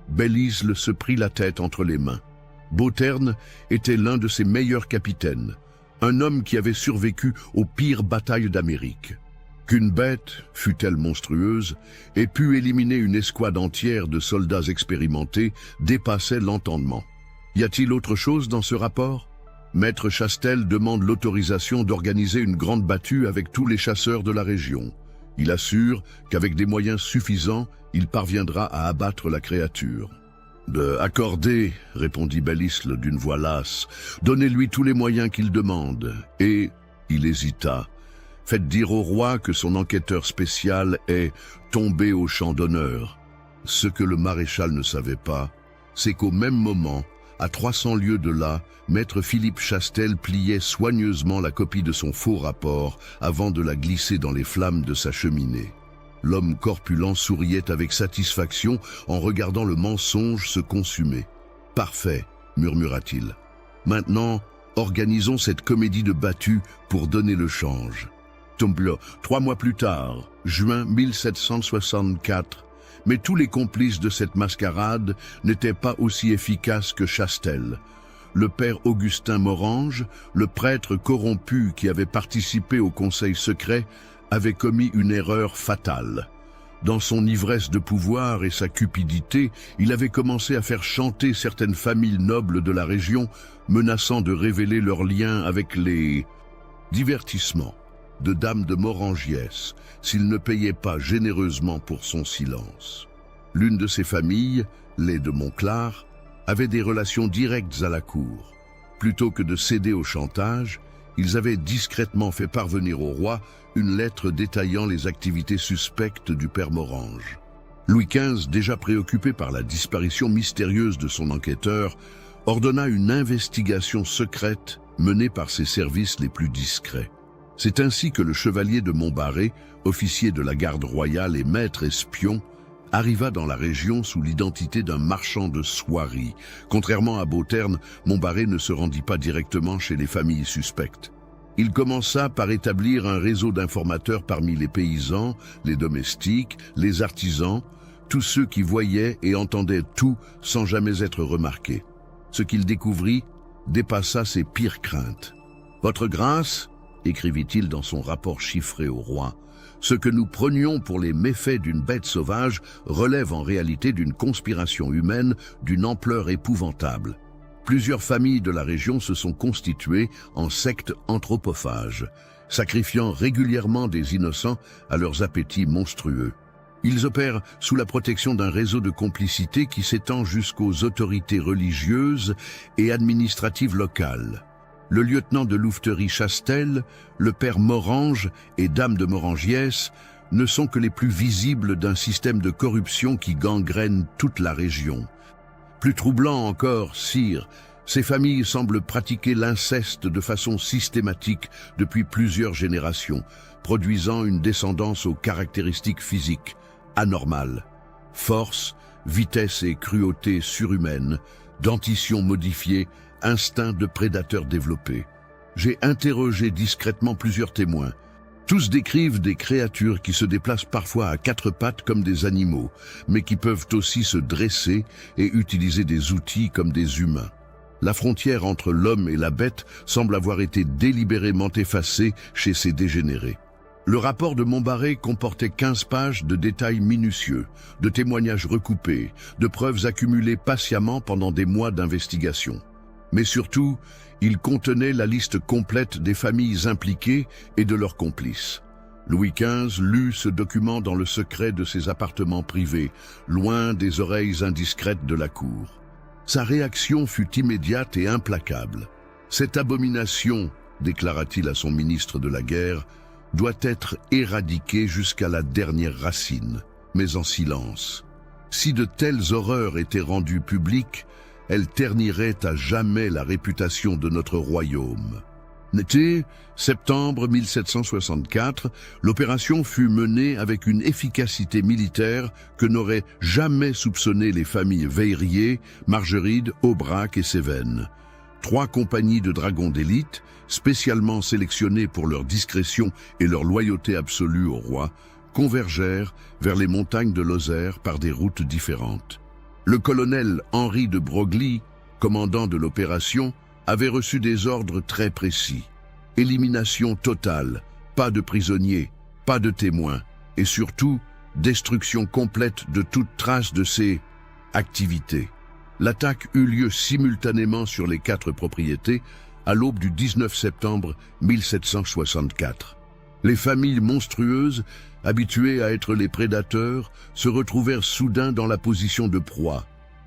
Belle-Isle se prit la tête entre les mains. Beauterne était l'un de ses meilleurs capitaines, un homme qui avait survécu aux pires batailles d'Amérique. Qu'une bête, fût-elle monstrueuse, ait pu éliminer une escouade entière de soldats expérimentés dépassait l'entendement. Y a-t-il autre chose dans ce rapport ? Maître Chastel demande l'autorisation d'organiser une grande battue avec tous les chasseurs de la région. Il assure qu'avec des moyens suffisants, il parviendra à abattre la créature. « Accordez, répondit Belle-Isle d'une voix lasse, donnez-lui tous les moyens qu'il demande. Et, il hésita, faites dire au roi que son enquêteur spécial est tombé au champ d'honneur. Ce que le maréchal ne savait pas, c'est qu'au même moment, à 300 lieues de là, maître Philippe Chastel pliait soigneusement la copie de son faux rapport avant de la glisser dans les flammes de sa cheminée. L'homme corpulent souriait avec satisfaction en regardant le mensonge se consumer. « Parfait, murmura-t-il. Maintenant, organisons cette comédie de battue pour donner le change. » 3 mois plus tard, juin 1764, mais tous les complices de cette mascarade n'étaient pas aussi efficaces que Chastel. Le père Augustin Morange, le prêtre corrompu qui avait participé au conseil secret, avait commis une erreur fatale. Dans son ivresse de pouvoir et sa cupidité, il avait commencé à faire chanter certaines familles nobles de la région, menaçant de révéler leurs liens avec les divertissements de Dame de Morangiès, s'il ne payait pas généreusement pour son silence. L'une de ces familles, les de Montclar, avait des relations directes à la cour. Plutôt que de céder au chantage, ils avaient discrètement fait parvenir au roi une lettre détaillant les activités suspectes du père Morange. Louis XV, déjà préoccupé par la disparition mystérieuse de son enquêteur, ordonna une investigation secrète menée par ses services les plus discrets. C'est ainsi que le chevalier de Montbarré, officier de la garde royale et maître espion, arriva dans la région sous l'identité d'un marchand de soieries. Contrairement à Bauterne, Montbarré ne se rendit pas directement chez les familles suspectes. Il commença par établir un réseau d'informateurs parmi les paysans, les domestiques, les artisans, tous ceux qui voyaient et entendaient tout sans jamais être remarqués. Ce qu'il découvrit dépassa ses pires craintes. « Votre grâce, écrivit-il dans son rapport chiffré au roi, ce que nous prenions pour les méfaits d'une bête sauvage relève en réalité d'une conspiration humaine d'une ampleur épouvantable. Plusieurs familles de la région se sont constituées en sectes anthropophages, sacrifiant régulièrement des innocents à leurs appétits monstrueux. Ils opèrent sous la protection d'un réseau de complicité qui s'étend jusqu'aux autorités religieuses et administratives locales. Le lieutenant de louveterie Chastel, le père Morange et dame de Morangiès ne sont que les plus visibles d'un système de corruption qui gangrène toute la région. Plus troublant encore, sire, ces familles semblent pratiquer l'inceste de façon systématique depuis plusieurs générations, produisant une descendance aux caractéristiques physiques anormales. Force, vitesse et cruauté surhumaines, dentition modifiée, instinct de prédateur développé. J'ai interrogé discrètement plusieurs témoins. Tous décrivent des créatures qui se déplacent parfois à quatre pattes comme des animaux, mais qui peuvent aussi se dresser et utiliser des outils comme des humains. La frontière entre l'homme et la bête semble avoir été délibérément effacée chez ces dégénérés. Le rapport de Montbarré comportait 15 pages de détails minutieux, de témoignages recoupés, de preuves accumulées patiemment pendant des mois d'investigation. Mais surtout, il contenait la liste complète des familles impliquées et de leurs complices. Louis XV lut ce document dans le secret de ses appartements privés, loin des oreilles indiscrètes de la cour. Sa réaction fut immédiate et implacable. « Cette abomination, déclara-t-il à son ministre de la guerre, doit être éradiquée jusqu'à la dernière racine, mais en silence. Si de telles horreurs étaient rendues publiques, elle ternirait à jamais la réputation de notre royaume. » L'été, septembre 1764, l'opération fut menée avec une efficacité militaire que n'auraient jamais soupçonné les familles Veirier, Margeride, Aubrac et Cévennes. 3 compagnies de dragons d'élite, spécialement sélectionnées pour leur discrétion et leur loyauté absolue au roi, convergèrent vers les montagnes de Lozère par des routes différentes. Le colonel Henri de Broglie, commandant de l'opération, avait reçu des ordres très précis. Élimination totale, pas de prisonniers, pas de témoins, et surtout, destruction complète de toute trace de ces activités. L'attaque eut lieu simultanément sur les 4 propriétés à l'aube du 19 septembre 1764. Les familles monstrueuses, habituées à être les prédateurs, se retrouvèrent soudain dans la position de proie.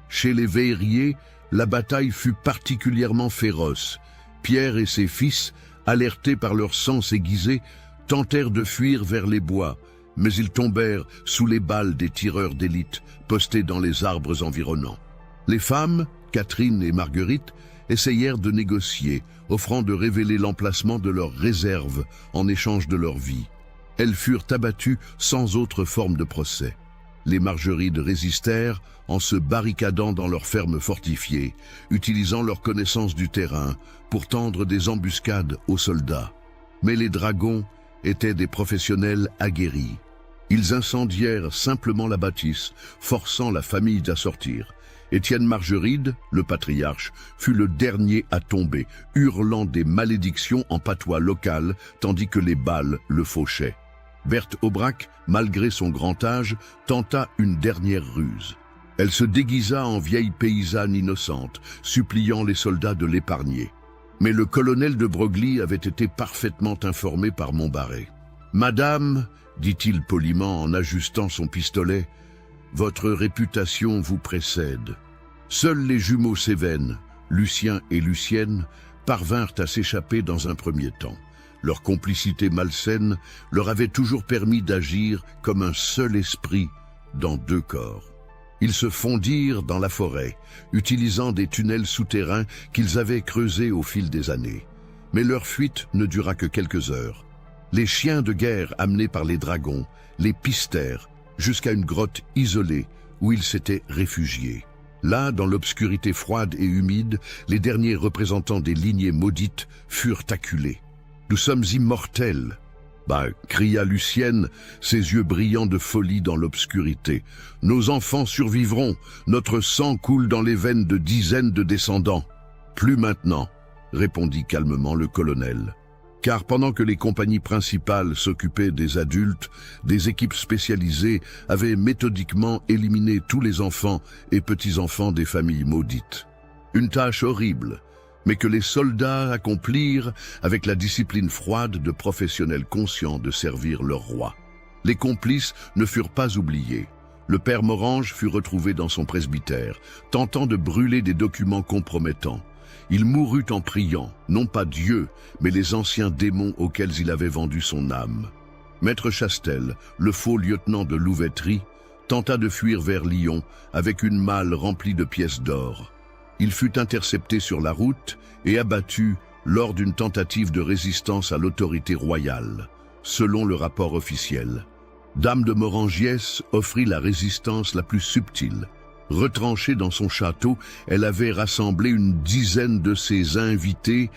Chez les Veirier, la bataille fut particulièrement féroce. Pierre et ses fils, alertés par leur sens aiguisé, tentèrent de fuir vers les bois, mais ils tombèrent sous les balles des tireurs d'élite postés dans les arbres environnants. Les femmes, Catherine et Marguerite, essayèrent de négocier, offrant de révéler l'emplacement de leurs réserves en échange de leur vie. Elles furent abattues sans autre forme de procès. Les Margerides résistèrent en se barricadant dans leurs fermes fortifiées, utilisant leur connaissance du terrain pour tendre des embuscades aux soldats. Mais les dragons étaient des professionnels aguerris. Ils incendièrent simplement la bâtisse, forçant la famille à sortir. Étienne Margeride, le patriarche, fut le dernier à tomber, hurlant des malédictions en patois local, tandis que les balles le fauchaient. Berthe Aubrac, malgré son grand âge, tenta une dernière ruse. Elle se déguisa en vieille paysanne innocente, suppliant les soldats de l'épargner. Mais le colonel de Broglie avait été parfaitement informé par Montbarré. « Madame, dit-il poliment en ajustant son pistolet, votre réputation vous précède. Seuls les jumeaux Cévennes, Lucien et Lucienne, parvinrent à s'échapper dans un premier temps. Leur complicité malsaine leur avait toujours permis d'agir comme un seul esprit dans 2 corps. Ils se fondirent dans la forêt, utilisant des tunnels souterrains qu'ils avaient creusés au fil des années. Mais leur fuite ne dura que quelques heures. Les chiens de guerre amenés par les dragons, les pistèrent, jusqu'à une grotte isolée où ils s'étaient réfugiés. Là, dans l'obscurité froide et humide, les derniers représentants des lignées maudites furent acculés. « Nous sommes immortels !» cria Lucienne, ses yeux brillants de folie dans l'obscurité. « Nos enfants survivront, notre sang coule dans les veines de dizaines de descendants. »« Plus maintenant », répondit calmement le colonel. Car pendant que les compagnies principales s'occupaient des adultes, des équipes spécialisées avaient méthodiquement éliminé tous les enfants et petits-enfants des familles maudites. Une tâche horrible, mais que les soldats accomplirent avec la discipline froide de professionnels conscients de servir leur roi. Les complices ne furent pas oubliés. Le père Morange fut retrouvé dans son presbytère, tentant de brûler des documents compromettants. Il mourut en priant, non pas Dieu, mais les anciens démons auxquels il avait vendu son âme. Maître Chastel, le faux lieutenant de Louveterie, tenta de fuir vers Lyon avec une malle remplie de pièces d'or. Il fut intercepté sur la route et abattu lors d'une tentative de résistance à l'autorité royale, selon le rapport officiel. Dame de Morangiès offrit la résistance la plus subtile. Retranchée dans son château, elle avait rassemblé une dizaine de ses invités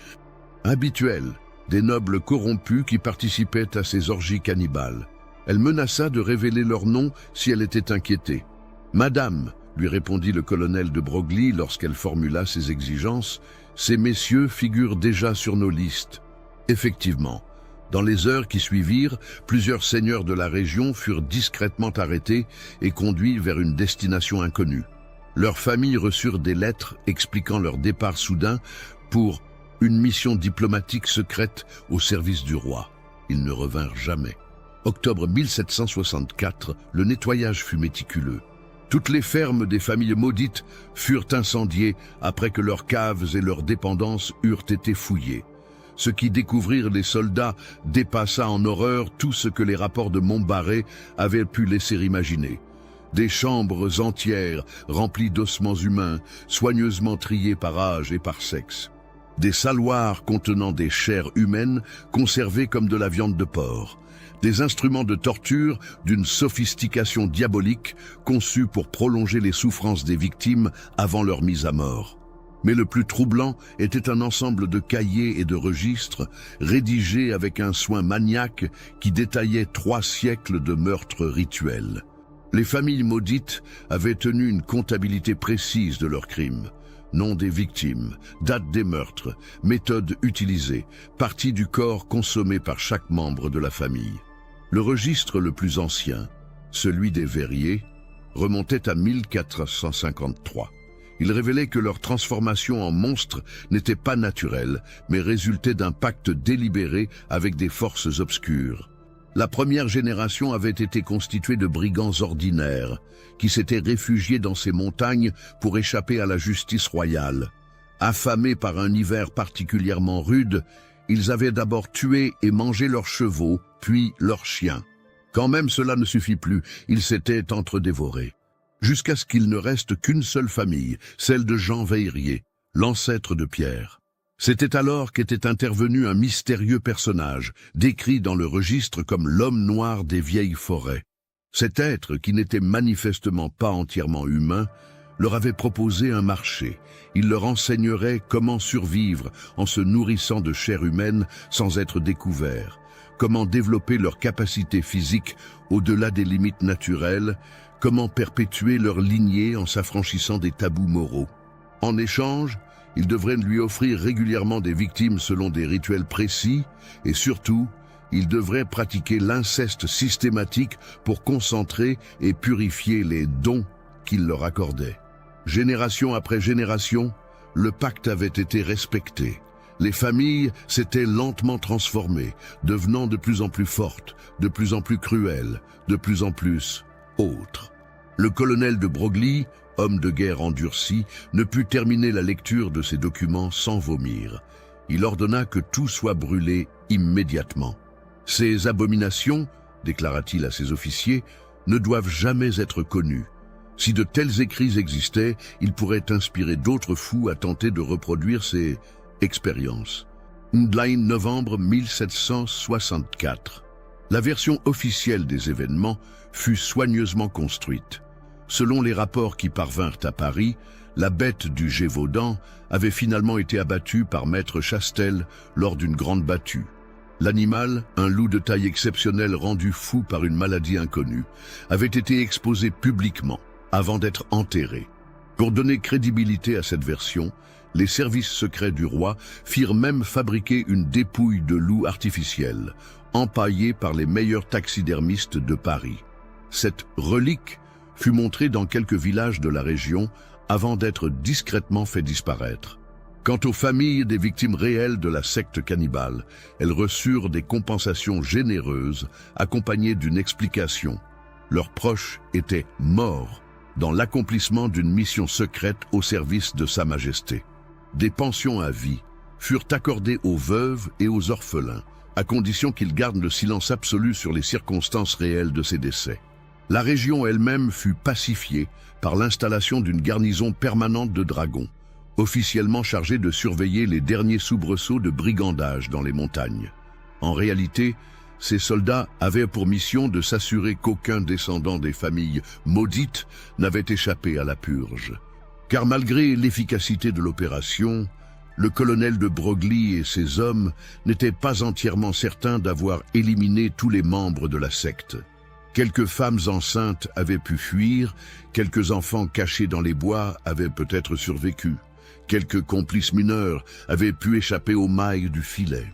habituels, des nobles corrompus qui participaient à ses orgies cannibales. Elle menaça de révéler leur nom si elle était inquiétée. « Madame », lui répondit le colonel de Broglie lorsqu'elle formula ses exigences, « ces messieurs figurent déjà sur nos listes. » Effectivement, dans les heures qui suivirent, plusieurs seigneurs de la région furent discrètement arrêtés et conduits vers une destination inconnue. Leurs familles reçurent des lettres expliquant leur départ soudain pour une mission diplomatique secrète au service du roi. Ils ne revinrent jamais. Octobre 1764, le nettoyage fut méticuleux. Toutes les fermes des familles maudites furent incendiées après que leurs caves et leurs dépendances eurent été fouillées. Ce qui découvrirent les soldats dépassa en horreur tout ce que les rapports de Montbarré avaient pu laisser imaginer. Des chambres entières remplies d'ossements humains, soigneusement triés par âge et par sexe. Des saloirs contenant des chairs humaines conservées comme de la viande de porc. Des instruments de torture d'une sophistication diabolique conçus pour prolonger les souffrances des victimes avant leur mise à mort. Mais le plus troublant était un ensemble de cahiers et de registres rédigés avec un soin maniaque qui détaillait 3 siècles de meurtres rituels. Les familles maudites avaient tenu une comptabilité précise de leurs crimes. Nom des victimes, date des meurtres, méthode utilisée, partie du corps consommée par chaque membre de la famille. Le registre le plus ancien, celui des Verriers, remontait à 1453. Il révélait que leur transformation en monstres n'était pas naturelle, mais résultait d'un pacte délibéré avec des forces obscures. La première génération avait été constituée de brigands ordinaires, qui s'étaient réfugiés dans ces montagnes pour échapper à la justice royale. Affamés par un hiver particulièrement rude, ils avaient d'abord tué et mangé leurs chevaux, puis leurs chiens. Quand même cela ne suffit plus, ils s'étaient entre-dévorés. Jusqu'à ce qu'il ne reste qu'une seule famille, celle de Jean Veillerier, l'ancêtre de Pierre. C'était alors qu'était intervenu un mystérieux personnage, décrit dans le registre comme l'homme noir des vieilles forêts. Cet être, qui n'était manifestement pas entièrement humain, leur avait proposé un marché. Il leur enseignerait comment survivre en se nourrissant de chair humaine sans être découverts, comment développer leurs capacités physiques au-delà des limites naturelles, comment perpétuer leur lignée en s'affranchissant des tabous moraux. En échange, il devrait lui offrir régulièrement des victimes selon des rituels précis et surtout, il devrait pratiquer l'inceste systématique pour concentrer et purifier les dons qu'il leur accordait. Génération après génération, le pacte avait été respecté. Les familles s'étaient lentement transformées, devenant de plus en plus fortes, de plus en plus cruelles, de plus en plus autres. Le colonel de Broglie, homme de guerre endurci, ne put terminer la lecture de ces documents sans vomir. Il ordonna que tout soit brûlé immédiatement. « Ces abominations, déclara-t-il à ses officiers, ne doivent jamais être connues. Si de tels écrits existaient, ils pourraient inspirer d'autres fous à tenter de reproduire ces expériences. Ndline, novembre 1764. La version officielle des événements fut soigneusement construite. Selon les rapports qui parvinrent à Paris, la bête du Gévaudan avait finalement été abattue par maître Chastel lors d'une grande battue. L'animal, un loup de taille exceptionnelle rendu fou par une maladie inconnue, avait été exposé publiquement avant d'être enterré. Pour donner crédibilité à cette version, les services secrets du roi firent même fabriquer une dépouille de loup artificielle, empaillée par les meilleurs taxidermistes de Paris. Cette relique fut montrée dans quelques villages de la région avant d'être discrètement fait disparaître. Quant aux familles des victimes réelles de la secte cannibale, elles reçurent des compensations généreuses accompagnées d'une explication. Leurs proches étaient morts dans l'accomplissement d'une mission secrète au service de Sa Majesté. Des pensions à vie furent accordées aux veuves et aux orphelins, à condition qu'ils gardent le silence absolu sur les circonstances réelles de ces décès. La région elle-même fut pacifiée par l'installation d'une garnison permanente de dragons, officiellement chargée de surveiller les derniers soubresauts de brigandage dans les montagnes. En réalité, ces soldats avaient pour mission de s'assurer qu'aucun descendant des familles maudites n'avait échappé à la purge. Car malgré l'efficacité de l'opération, le colonel de Broglie et ses hommes n'étaient pas entièrement certains d'avoir éliminé tous les membres de la secte. Quelques femmes enceintes avaient pu fuir, quelques enfants cachés dans les bois avaient peut-être survécu, quelques complices mineurs avaient pu échapper aux mailles du filet.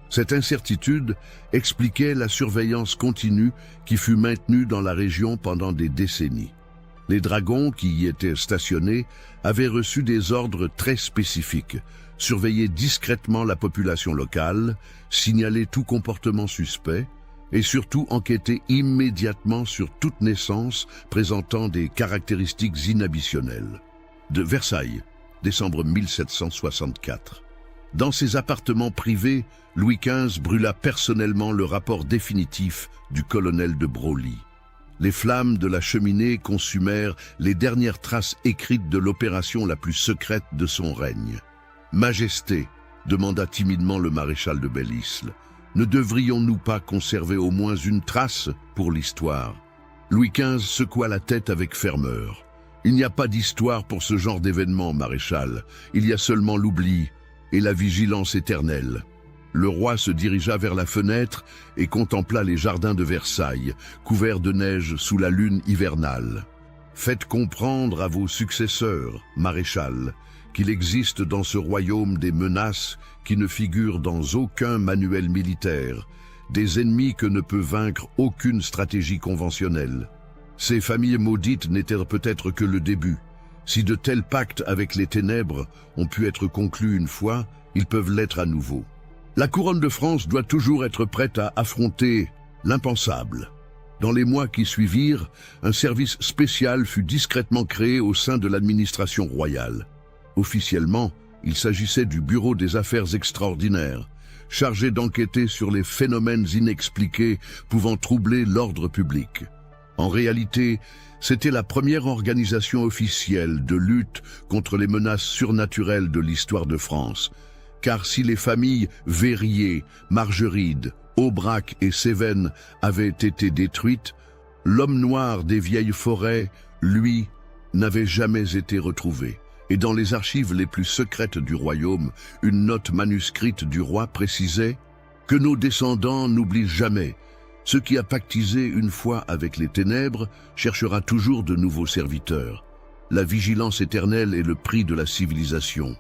Cette incertitude expliquait la surveillance continue qui fut maintenue dans la région pendant des décennies. Les dragons qui y étaient stationnés avaient reçu des ordres très spécifiques: surveiller discrètement la population locale, signaler tout comportement suspect et surtout enquêter immédiatement sur toute naissance présentant des caractéristiques inadditionnelles. De Versailles, décembre 1764. Dans ses appartements privés, Louis XV brûla personnellement le rapport définitif du colonel de Broglie. Les flammes de la cheminée consumèrent les dernières traces écrites de l'opération la plus secrète de son règne. « Majesté, demanda timidement le maréchal de Belle-Isle, ne devrions-nous pas conserver au moins une trace pour l'histoire ?» Louis XV secoua la tête avec ferveur. « Il n'y a pas d'histoire pour ce genre d'événement, maréchal. Il y a seulement l'oubli et la vigilance éternelle. » Le roi se dirigea vers la fenêtre et contempla les jardins de Versailles, couverts de neige sous la lune hivernale. « Faites comprendre à vos successeurs, maréchal, qu'il existe dans ce royaume des menaces qui ne figurent dans aucun manuel militaire, des ennemis que ne peut vaincre aucune stratégie conventionnelle. Ces familles maudites n'étaient peut-être que le début. Si de tels pactes avec les ténèbres ont pu être conclus une fois, ils peuvent l'être à nouveau. La couronne de France doit toujours être prête à affronter l'impensable. » Dans les mois qui suivirent, un service spécial fut discrètement créé au sein de l'administration royale. Officiellement, il s'agissait du Bureau des Affaires extraordinaires, chargé d'enquêter sur les phénomènes inexpliqués pouvant troubler l'ordre public. En réalité, c'était la première organisation officielle de lutte contre les menaces surnaturelles de l'histoire de France, car si les familles Verrier, Margeride, Aubrac et Cévennes avaient été détruites, l'homme noir des vieilles forêts, lui, n'avait jamais été retrouvé. Et dans les archives les plus secrètes du royaume, une note manuscrite du roi précisait « Que nos descendants n'oublient jamais. Ce qui a pactisé une fois avec les ténèbres cherchera toujours de nouveaux serviteurs. La vigilance éternelle est le prix de la civilisation. »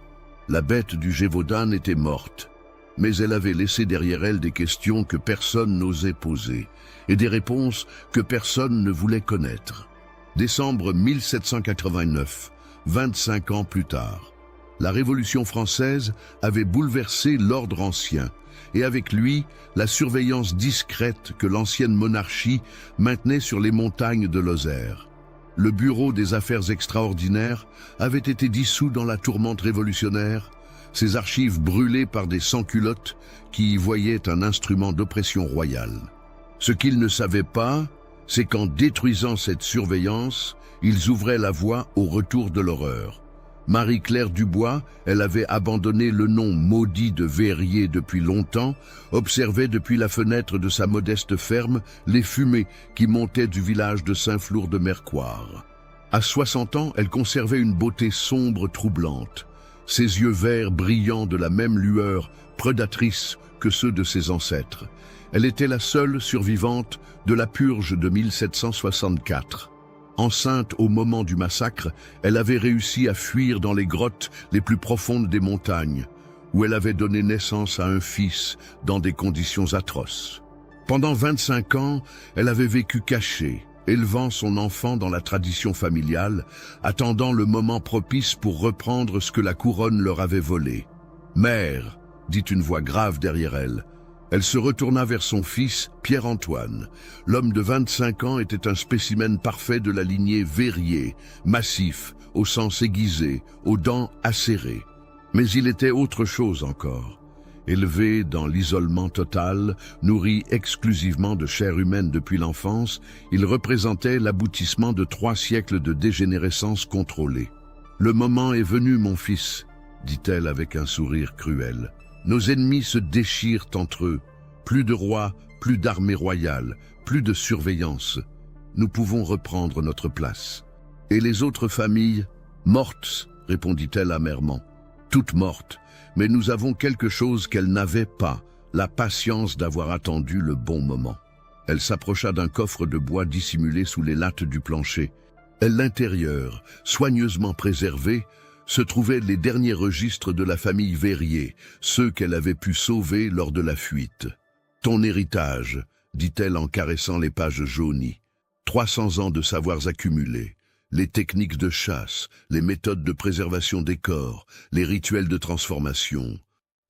La bête du Gévaudan était morte, mais elle avait laissé derrière elle des questions que personne n'osait poser et des réponses que personne ne voulait connaître. Décembre 1789, 25 ans plus tard, la Révolution française avait bouleversé l'ordre ancien et avec lui la surveillance discrète que l'ancienne monarchie maintenait sur les montagnes de Lozère. Le Bureau des Affaires extraordinaires avait été dissous dans la tourmente révolutionnaire, ses archives brûlées par des sans-culottes qui y voyaient un instrument d'oppression royale. Ce qu'ils ne savaient pas, c'est qu'en détruisant cette surveillance, ils ouvraient la voie au retour de l'horreur. Marie-Claire Dubois, elle avait abandonné le nom maudit de verrier depuis longtemps, observait depuis la fenêtre de sa modeste ferme les fumées qui montaient du village de Saint-Flour-de-Mercoire. À 60 ans, elle conservait une beauté sombre troublante, ses yeux verts brillant de la même lueur prédatrice que ceux de ses ancêtres. Elle était la seule survivante de la purge de 1764. Enceinte au moment du massacre, elle avait réussi à fuir dans les grottes les plus profondes des montagnes, où elle avait donné naissance à un fils dans des conditions atroces. Pendant 25 ans, elle avait vécu cachée, élevant son enfant dans la tradition familiale, attendant le moment propice pour reprendre ce que la couronne leur avait volé. « Mère », dit une voix grave derrière elle. Elle se retourna vers son fils, Pierre-Antoine. L'homme de 25 ans était un spécimen parfait de la lignée Verrier, massif, au sens aiguisé, aux dents acérées. Mais il était autre chose encore. Élevé dans l'isolement total, nourri exclusivement de chair humaine depuis l'enfance, il représentait l'aboutissement de 3 siècles de dégénérescence contrôlée. « Le moment est venu, mon fils », dit-elle avec un sourire cruel. Nos ennemis se déchirent entre eux. Plus de rois, plus d'armée royale, plus de surveillance. Nous pouvons reprendre notre place. Et les autres familles? Mortes, répondit-elle amèrement. Toutes mortes, mais nous avons quelque chose qu'elles n'avaient pas, la patience d'avoir attendu le bon moment. Elle s'approcha d'un coffre de bois dissimulé sous les lattes du plancher. À l'intérieur, soigneusement préservé, se trouvaient les derniers registres de la famille Verrier, ceux qu'elle avait pu sauver lors de la fuite. « Ton héritage », dit-elle en caressant les pages jaunies. 300 ans de savoirs accumulés, les techniques de chasse, les méthodes de préservation des corps, les rituels de transformation,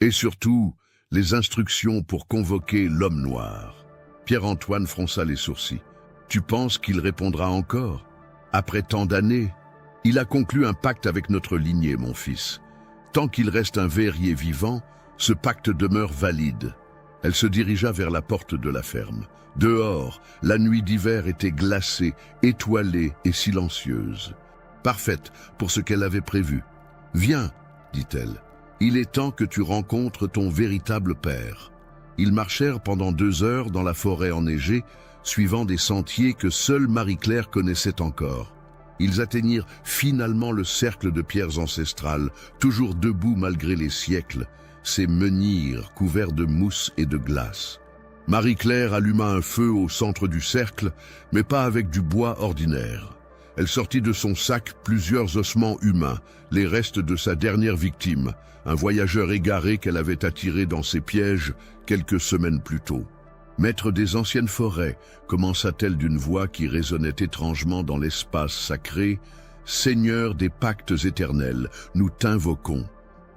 et surtout, les instructions pour convoquer l'homme noir. Pierre-Antoine fronça les sourcils. « Tu penses qu'il répondra encore? Après tant d'années ?» Il a conclu un pacte avec notre lignée, mon fils. Tant qu'il reste un verrier vivant, ce pacte demeure valide. Elle se dirigea vers la porte de la ferme. Dehors, la nuit d'hiver était glacée, étoilée et silencieuse. Parfaite pour ce qu'elle avait prévu. « Viens, dit-elle, il est temps que tu rencontres ton véritable père. » Ils marchèrent pendant 2 heures dans la forêt enneigée, suivant des sentiers que seule Marie-Claire connaissait encore. Ils atteignirent finalement le cercle de pierres ancestrales, toujours debout malgré les siècles, ces menhirs couverts de mousse et de glace. Marie-Claire alluma un feu au centre du cercle, mais pas avec du bois ordinaire. Elle sortit de son sac plusieurs ossements humains, les restes de sa dernière victime, un voyageur égaré qu'elle avait attiré dans ses pièges quelques semaines plus tôt. Maître des anciennes forêts, commença-t-elle d'une voix qui résonnait étrangement dans l'espace sacré, « Seigneur des pactes éternels, nous t'invoquons.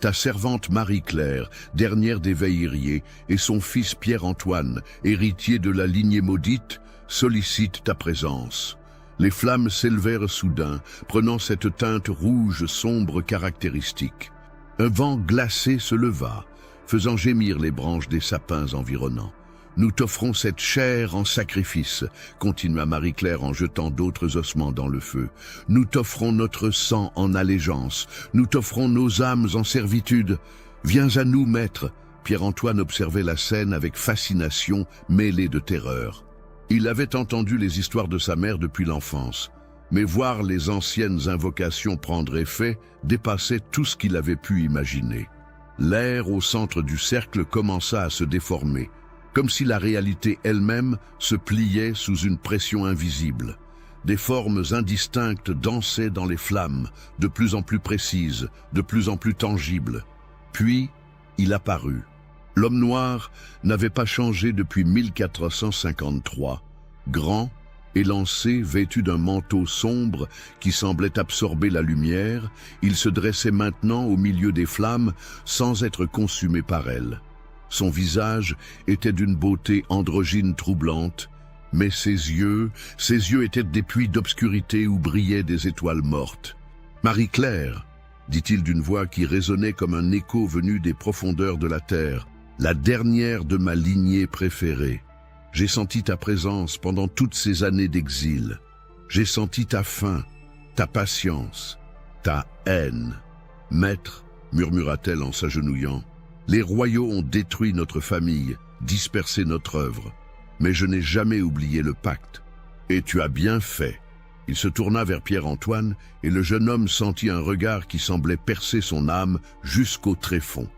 Ta servante Marie-Claire, dernière des Veilleriers, et son fils Pierre-Antoine, héritier de la lignée maudite, sollicitent ta présence. » Les flammes s'élevèrent soudain, prenant cette teinte rouge sombre caractéristique. Un vent glacé se leva, faisant gémir les branches des sapins environnants. « Nous t'offrons cette chair en sacrifice, » continua Marie-Claire en jetant d'autres ossements dans le feu. « Nous t'offrons notre sang en allégeance, nous t'offrons nos âmes en servitude. Viens à nous, maître. » Pierre-Antoine observait la scène avec fascination mêlée de terreur. Il avait entendu les histoires de sa mère depuis l'enfance, mais voir les anciennes invocations prendre effet dépassait tout ce qu'il avait pu imaginer. L'air au centre du cercle commença à se déformer, comme si la réalité elle-même se pliait sous une pression invisible. Des formes indistinctes dansaient dans les flammes, de plus en plus précises, de plus en plus tangibles. Puis, il apparut. L'homme noir n'avait pas changé depuis 1453. Grand, élancé, vêtu d'un manteau sombre qui semblait absorber la lumière, il se dressait maintenant au milieu des flammes sans être consumé par elles. Son visage était d'une beauté androgyne troublante, mais ses yeux étaient des puits d'obscurité où brillaient des étoiles mortes. « Marie-Claire » dit-il d'une voix qui résonnait comme un écho venu des profondeurs de la terre, « la dernière de ma lignée préférée. J'ai senti ta présence pendant toutes ces années d'exil. J'ai senti ta faim, ta patience, ta haine. Maître, murmura-t-elle en s'agenouillant, les royaux ont détruit notre famille, dispersé notre œuvre. Mais je n'ai jamais oublié le pacte. Et tu as bien fait. Il se tourna vers Pierre-Antoine et le jeune homme sentit un regard qui semblait percer son âme jusqu'au tréfonds.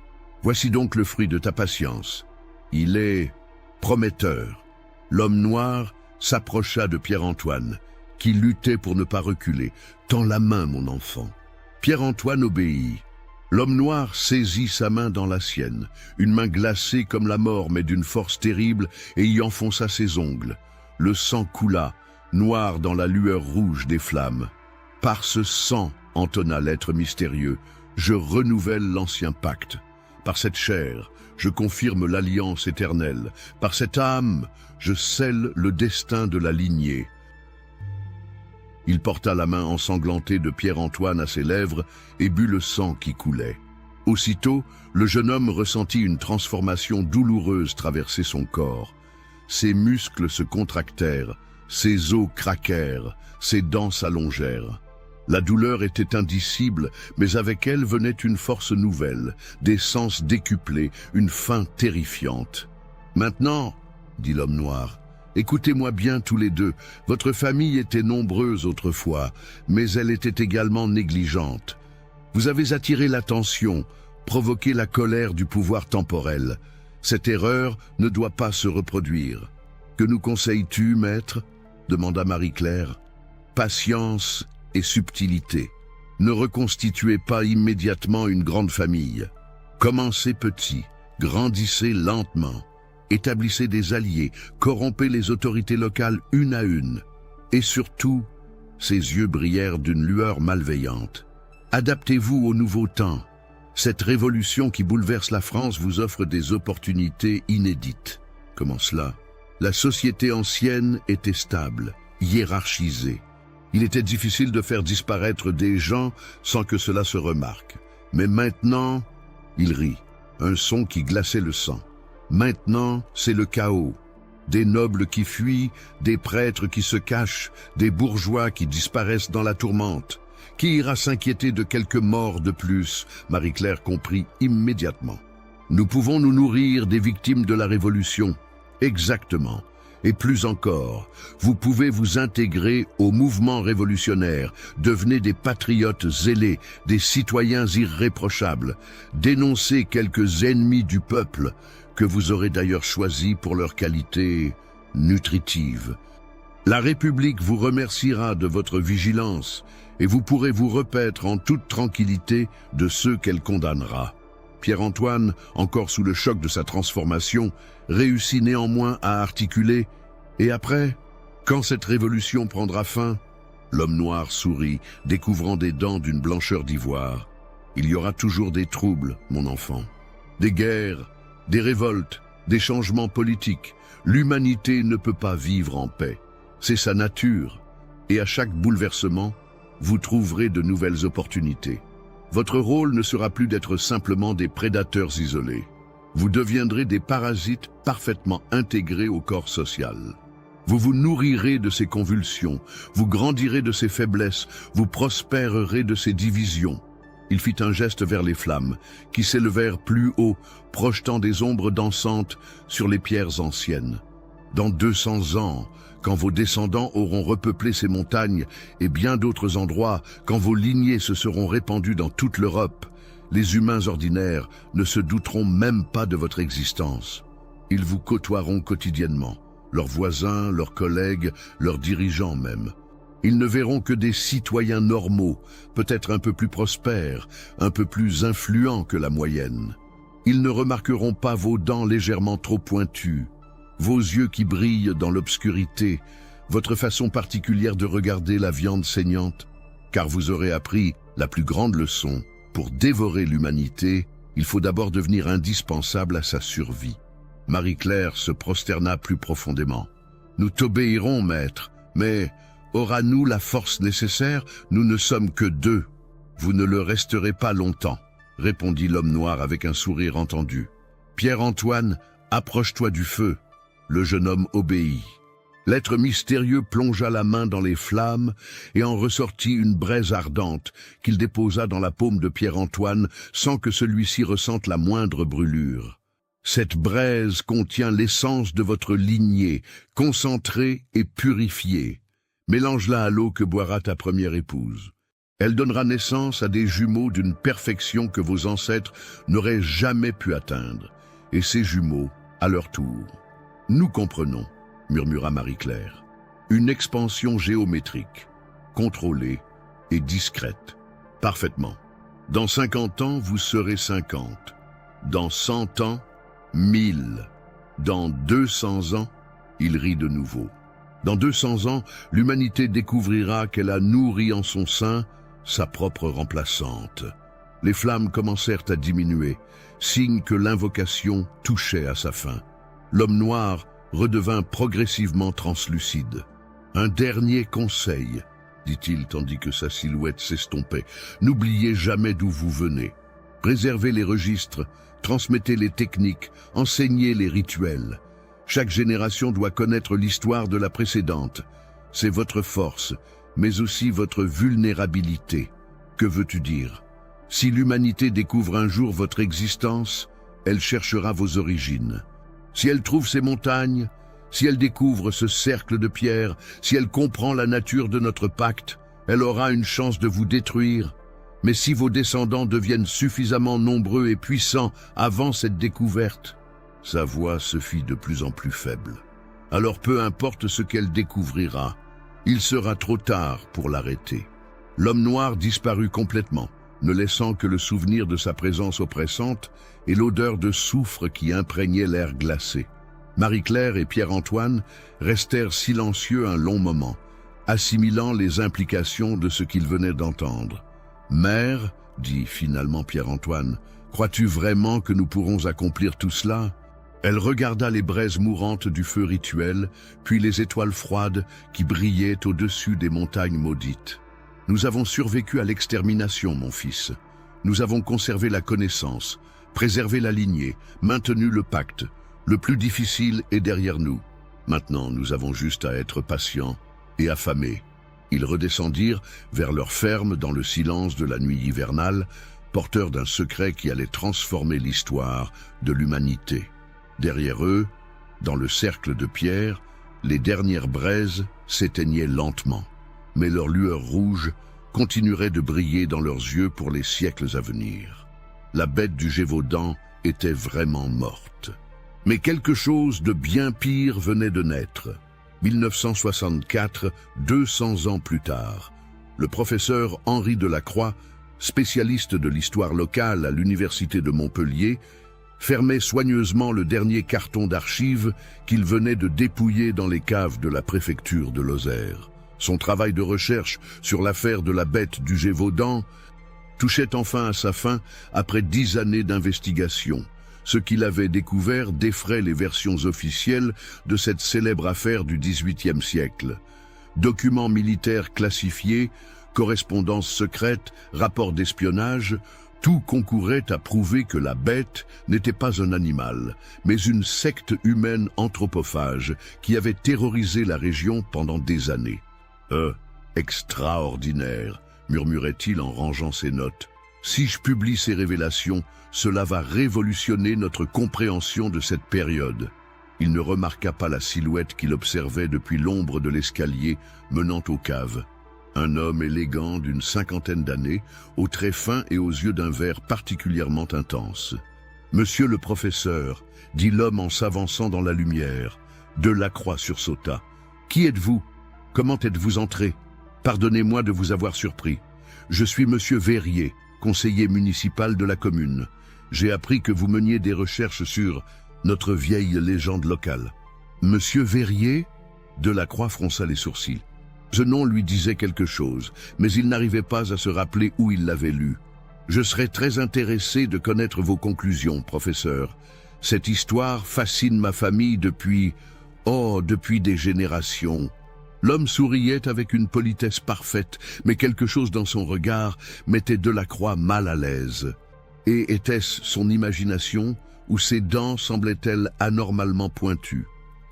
Voici donc le fruit de ta patience. Il est prometteur. L'homme noir s'approcha de Pierre-Antoine, qui luttait pour ne pas reculer. Tends la main, mon enfant. Pierre-Antoine obéit. L'homme noir saisit sa main dans la sienne, une main glacée comme la mort mais d'une force terrible, et y enfonça ses ongles. Le sang coula, noir dans la lueur rouge des flammes. Par ce sang, entonna l'être mystérieux, je renouvelle l'ancien pacte. Par cette chair, je confirme l'alliance éternelle. Par cette âme, je scelle le destin de la lignée. Il porta la main ensanglantée de Pierre-Antoine à ses lèvres et but le sang qui coulait. Aussitôt, le jeune homme ressentit une transformation douloureuse traverser son corps. Ses muscles se contractèrent, ses os craquèrent, ses dents s'allongèrent. La douleur était indicible, mais avec elle venait une force nouvelle, des sens décuplés, une faim terrifiante. « Maintenant, » dit l'homme noir, « écoutez-moi bien tous les deux, votre famille était nombreuse autrefois, mais elle était également négligente. Vous avez attiré l'attention, provoqué la colère du pouvoir temporel. Cette erreur ne doit pas se reproduire. Que nous conseilles-tu, maître ?» demanda Marie-Claire. « Patience et subtilité. Ne reconstituez pas immédiatement une grande famille. Commencez petit, grandissez lentement. Établissez des alliés, corrompez les autorités locales une à une. Et surtout, ses yeux brillèrent d'une lueur malveillante. Adaptez-vous au nouveau temps. Cette révolution qui bouleverse la France vous offre des opportunités inédites. Comment cela ? La société ancienne était stable, hiérarchisée. Il était difficile de faire disparaître des gens sans que cela se remarque. Mais maintenant, il rit, un son qui glaçait le sang. Maintenant, c'est le chaos. Des nobles qui fuient, des prêtres qui se cachent, des bourgeois qui disparaissent dans la tourmente. Qui ira s'inquiéter de quelques morts de plus? Marie-Claire comprit immédiatement. Nous pouvons nous nourrir des victimes de la Révolution. Exactement. Et plus encore, vous pouvez vous intégrer au mouvement révolutionnaire, devenez des patriotes zélés, des citoyens irréprochables, dénoncez quelques ennemis du peuple, que vous aurez d'ailleurs choisis pour leur qualité nutritive. La République vous remerciera de votre vigilance et vous pourrez vous repaître en toute tranquillité de ceux qu'elle condamnera. Pierre-Antoine, encore sous le choc de sa transformation, réussit néanmoins à articuler « Et après, quand cette révolution prendra fin ?» L'homme noir sourit, découvrant des dents d'une blancheur d'ivoire. « Il y aura toujours des troubles, mon enfant. Des guerres, des révoltes, des changements politiques. L'humanité ne peut pas vivre en paix. C'est sa nature. Et à chaque bouleversement, vous trouverez de nouvelles opportunités. Votre rôle ne sera plus d'être simplement des prédateurs isolés. Vous deviendrez des parasites parfaitement intégrés au corps social. Vous vous nourrirez de ses convulsions, vous grandirez de ses faiblesses, vous prospérerez de ses divisions. » Il fit un geste vers les flammes, qui s'élevèrent plus haut, projetant des ombres dansantes sur les pierres anciennes. Dans 200 ans, quand vos descendants auront repeuplé ces montagnes et bien d'autres endroits, quand vos lignées se seront répandues dans toute l'Europe, les humains ordinaires ne se douteront même pas de votre existence. Ils vous côtoieront quotidiennement, leurs voisins, leurs collègues, leurs dirigeants même. Ils ne verront que des citoyens normaux, peut-être un peu plus prospères, un peu plus influents que la moyenne. Ils ne remarqueront pas vos dents légèrement trop pointues, vos yeux qui brillent dans l'obscurité, votre façon particulière de regarder la viande saignante, car vous aurez appris la plus grande leçon. Pour dévorer l'humanité, il faut d'abord devenir indispensable à sa survie. Marie-Claire se prosterna plus profondément. « Nous t'obéirons, maître, mais aura-nous la force nécessaire? Nous ne sommes que deux. Vous ne le resterez pas longtemps, » répondit l'homme noir avec un sourire entendu. « Pierre-Antoine, approche-toi du feu. » Le jeune homme obéit. L'être mystérieux plongea la main dans les flammes et en ressortit une braise ardente qu'il déposa dans la paume de Pierre-Antoine sans que celui-ci ressente la moindre brûlure. Cette braise contient l'essence de votre lignée, concentrée et purifiée. Mélange-la à l'eau que boira ta première épouse. Elle donnera naissance à des jumeaux d'une perfection que vos ancêtres n'auraient jamais pu atteindre. Et ces jumeaux, à leur tour, nous comprenons, murmura Marie-Claire. Une expansion géométrique, contrôlée et discrète. Parfaitement. Dans 50 ans, vous serez 50. Dans 100 ans, 1000. Dans 200 ans, il rit de nouveau. Dans 200 ans, l'humanité découvrira qu'elle a nourri en son sein sa propre remplaçante. Les flammes commencèrent à diminuer, signe que l'invocation touchait à sa fin. L'homme noir redevint progressivement translucide. Un dernier conseil, dit-il tandis que sa silhouette s'estompait. N'oubliez jamais d'où vous venez. Préservez les registres, transmettez les techniques, enseignez les rituels. Chaque génération doit connaître l'histoire de la précédente. C'est votre force, mais aussi votre vulnérabilité. Que veux-tu dire? Si l'humanité découvre un jour votre existence, elle cherchera vos origines. Si elle trouve ces montagnes, si elle découvre ce cercle de pierre, si elle comprend la nature de notre pacte, elle aura une chance de vous détruire. Mais si vos descendants deviennent suffisamment nombreux et puissants avant cette découverte, sa voix se fit de plus en plus faible. Alors peu importe ce qu'elle découvrira, il sera trop tard pour l'arrêter. L'homme noir disparut complètement, ne laissant que le souvenir de sa présence oppressante et l'odeur de soufre qui imprégnait l'air glacé. Marie-Claire et Pierre-Antoine restèrent silencieux un long moment, assimilant les implications de ce qu'ils venaient d'entendre. « Mère, dit finalement Pierre-Antoine, crois-tu vraiment que nous pourrons accomplir tout cela ?» Elle regarda les braises mourantes du feu rituel, puis les étoiles froides qui brillaient au-dessus des montagnes maudites. « Nous avons survécu à l'extermination, mon fils. Nous avons conservé la connaissance, préservé la lignée, maintenu le pacte. Le plus difficile est derrière nous. Maintenant, nous avons juste à être patients et affamés. » Ils redescendirent vers leur ferme dans le silence de la nuit hivernale, porteurs d'un secret qui allait transformer l'histoire de l'humanité. Derrière eux, dans le cercle de pierre, les dernières braises s'éteignaient lentement, mais leur lueur rouge continuerait de briller dans leurs yeux pour les siècles à venir. La bête du Gévaudan était vraiment morte. Mais quelque chose de bien pire venait de naître. 1964, 200 ans plus tard, le professeur Henri Delacroix, spécialiste de l'histoire locale à l'université de Montpellier, fermait soigneusement le dernier carton d'archives qu'il venait de dépouiller dans les caves de la préfecture de Lozère. Son travail de recherche sur l'affaire de la bête du Gévaudan touchait enfin à sa fin après 10 années d'investigation. Ce qu'il avait découvert défrait les versions officielles de cette célèbre affaire du XVIIIe siècle. Documents militaires classifiés, correspondances secrètes, rapports d'espionnage, tout concourait à prouver que la bête n'était pas un animal, mais une secte humaine anthropophage qui avait terrorisé la région pendant des années. « Extraordinaire », murmurait-il en rangeant ses notes. « Si je publie ces révélations, cela va révolutionner notre compréhension de cette période. » Il ne remarqua pas la silhouette qu'il observait depuis l'ombre de l'escalier menant aux caves. Un homme élégant d'une 50aine d'années, aux traits fins et aux yeux d'un vert particulièrement intense. « Monsieur le professeur, » dit l'homme en s'avançant dans la lumière. Delacroix sursauta. « Qui êtes-vous? Comment êtes-vous entré? Pardonnez-moi de vous avoir surpris. Je suis monsieur Verrier, conseiller municipal de la commune. J'ai appris que vous meniez des recherches sur notre vieille légende locale. » Monsieur Verrier? Delacroix fronça les sourcils. Ce nom lui disait quelque chose, mais il n'arrivait pas à se rappeler où il l'avait lu. « Je serais très intéressé de connaître vos conclusions, professeur. Cette histoire fascine ma famille depuis des générations. » L'homme souriait avec une politesse parfaite, mais quelque chose dans son regard mettait Delacroix mal à l'aise. Et était-ce son imagination, ou ses dents semblaient-elles anormalement pointues?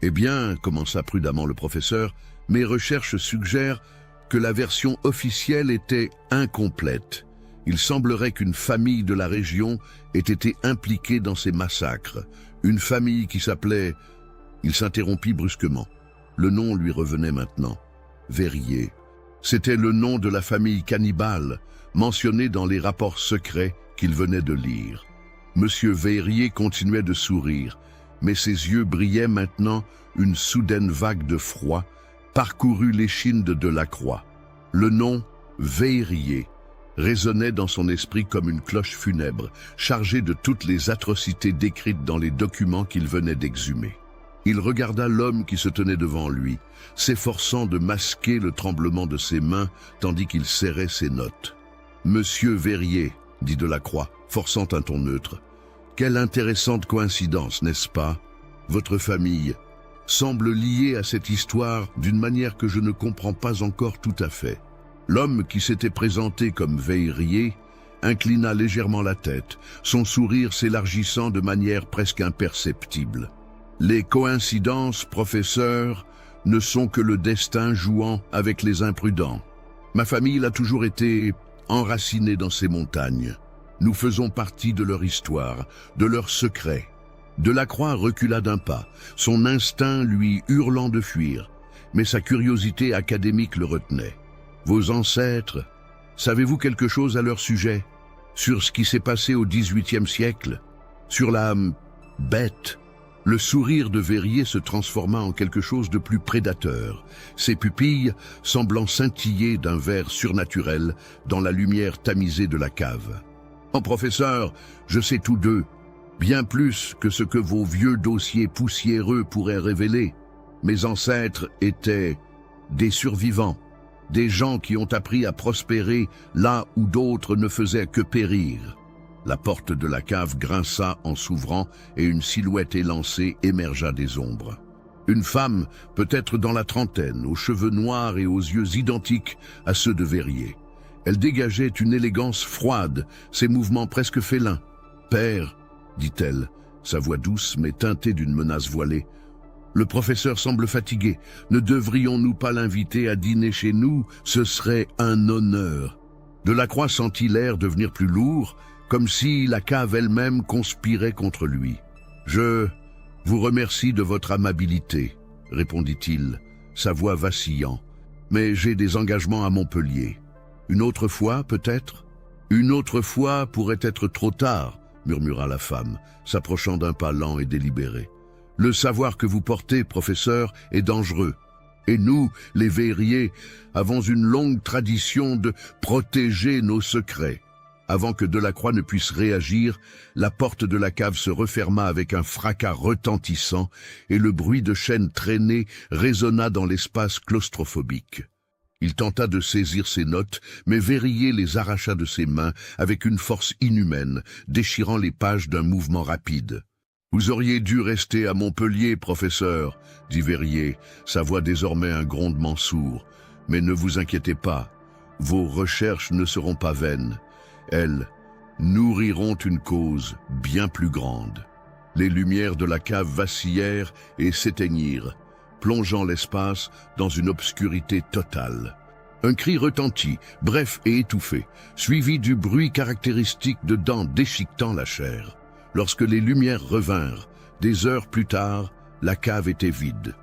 Eh bien, commença prudemment le professeur, mes recherches suggèrent que la version officielle était incomplète. Il semblerait qu'une famille de la région ait été impliquée dans ces massacres. Une famille qui s'appelait... Il s'interrompit brusquement. Le nom lui revenait maintenant. Verrier. C'était le nom de la famille cannibale, mentionné dans les rapports secrets qu'il venait de lire. Monsieur Verrier continuait de sourire, mais ses yeux brillaient maintenant. Une soudaine vague de froid parcourut l'échine de Delacroix. Le nom Verrier résonnait dans son esprit comme une cloche funèbre, chargée de toutes les atrocités décrites dans les documents qu'il venait d'exhumer. Il regarda l'homme qui se tenait devant lui, s'efforçant de masquer le tremblement de ses mains tandis qu'il serrait ses notes. « Monsieur Verrier, dit Delacroix, forçant un ton neutre, quelle intéressante coïncidence, n'est-ce pas? Votre famille semble liée à cette histoire d'une manière que je ne comprends pas encore tout à fait. » L'homme qui s'était présenté comme Verrier inclina légèrement la tête, son sourire s'élargissant de manière presque imperceptible. « Les coïncidences, professeur, ne sont que le destin jouant avec les imprudents. Ma famille a toujours été enracinée dans ces montagnes. Nous faisons partie de leur histoire, de leurs secrets. » Delacroix recula d'un pas, son instinct lui hurlant de fuir, mais sa curiosité académique le retenait. « Vos ancêtres, savez-vous quelque chose à leur sujet? Sur ce qui s'est passé au XVIIIe siècle? Sur la bête ?» Le sourire de Verrier se transforma en quelque chose de plus prédateur, ses pupilles semblant scintiller d'un vert surnaturel dans la lumière tamisée de la cave. « Oh professeur, je sais tous deux, bien plus que ce que vos vieux dossiers poussiéreux pourraient révéler. Mes ancêtres étaient des survivants, des gens qui ont appris à prospérer là où d'autres ne faisaient que périr. » La porte de la cave grinça en s'ouvrant et une silhouette élancée émergea des ombres. Une femme, peut-être dans la trentaine, aux cheveux noirs et aux yeux identiques à ceux de Verrier. Elle dégageait une élégance froide, ses mouvements presque félins. « Père, dit-elle, sa voix douce mais teintée d'une menace voilée. Le professeur semble fatigué. Ne devrions-nous pas l'inviter à dîner chez nous? Ce serait un honneur. » Delacroix sentit l'air devenir plus lourd, comme si la cave elle-même conspirait contre lui. « Je vous remercie de votre amabilité, » répondit-il, sa voix vacillant. « Mais j'ai des engagements à Montpellier. Une autre fois, peut-être ?»« Une autre fois pourrait être trop tard, » murmura la femme, s'approchant d'un pas lent et délibéré. « Le savoir que vous portez, professeur, est dangereux. Et nous, les Verrier, avons une longue tradition de protéger nos secrets. » Avant que Delacroix ne puisse réagir, la porte de la cave se referma avec un fracas retentissant et le bruit de chaînes traînées résonna dans l'espace claustrophobique. Il tenta de saisir ses notes, mais Verrier les arracha de ses mains avec une force inhumaine, déchirant les pages d'un mouvement rapide. « Vous auriez dû rester à Montpellier, professeur, » dit Verrier, sa voix désormais un grondement sourd. « Mais ne vous inquiétez pas, vos recherches ne seront pas vaines. Elles nourriront une cause bien plus grande. » Les lumières de la cave vacillèrent et s'éteignirent, plongeant l'espace dans une obscurité totale. Un cri retentit, bref et étouffé, suivi du bruit caractéristique de dents déchiquetant la chair. Lorsque les lumières revinrent, des heures plus tard, la cave était vide.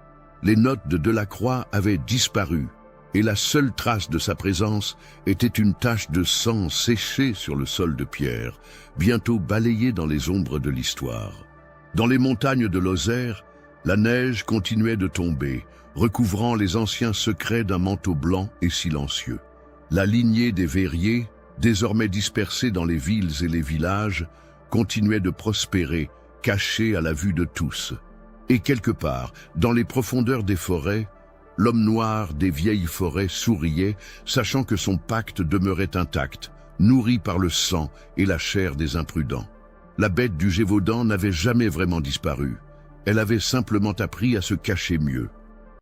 Les notes de Delacroix avaient disparu, et la seule trace de sa présence était une tache de sang séchée sur le sol de pierre, bientôt balayée dans les ombres de l'histoire. Dans les montagnes de Lozère, la neige continuait de tomber, recouvrant les anciens secrets d'un manteau blanc et silencieux. La lignée des Verrier, désormais dispersée dans les villes et les villages, continuait de prospérer, cachée à la vue de tous. Et quelque part, dans les profondeurs des forêts, l'homme noir des vieilles forêts souriait, sachant que son pacte demeurait intact, nourri par le sang et la chair des imprudents. La bête du Gévaudan n'avait jamais vraiment disparu. Elle avait simplement appris à se cacher mieux.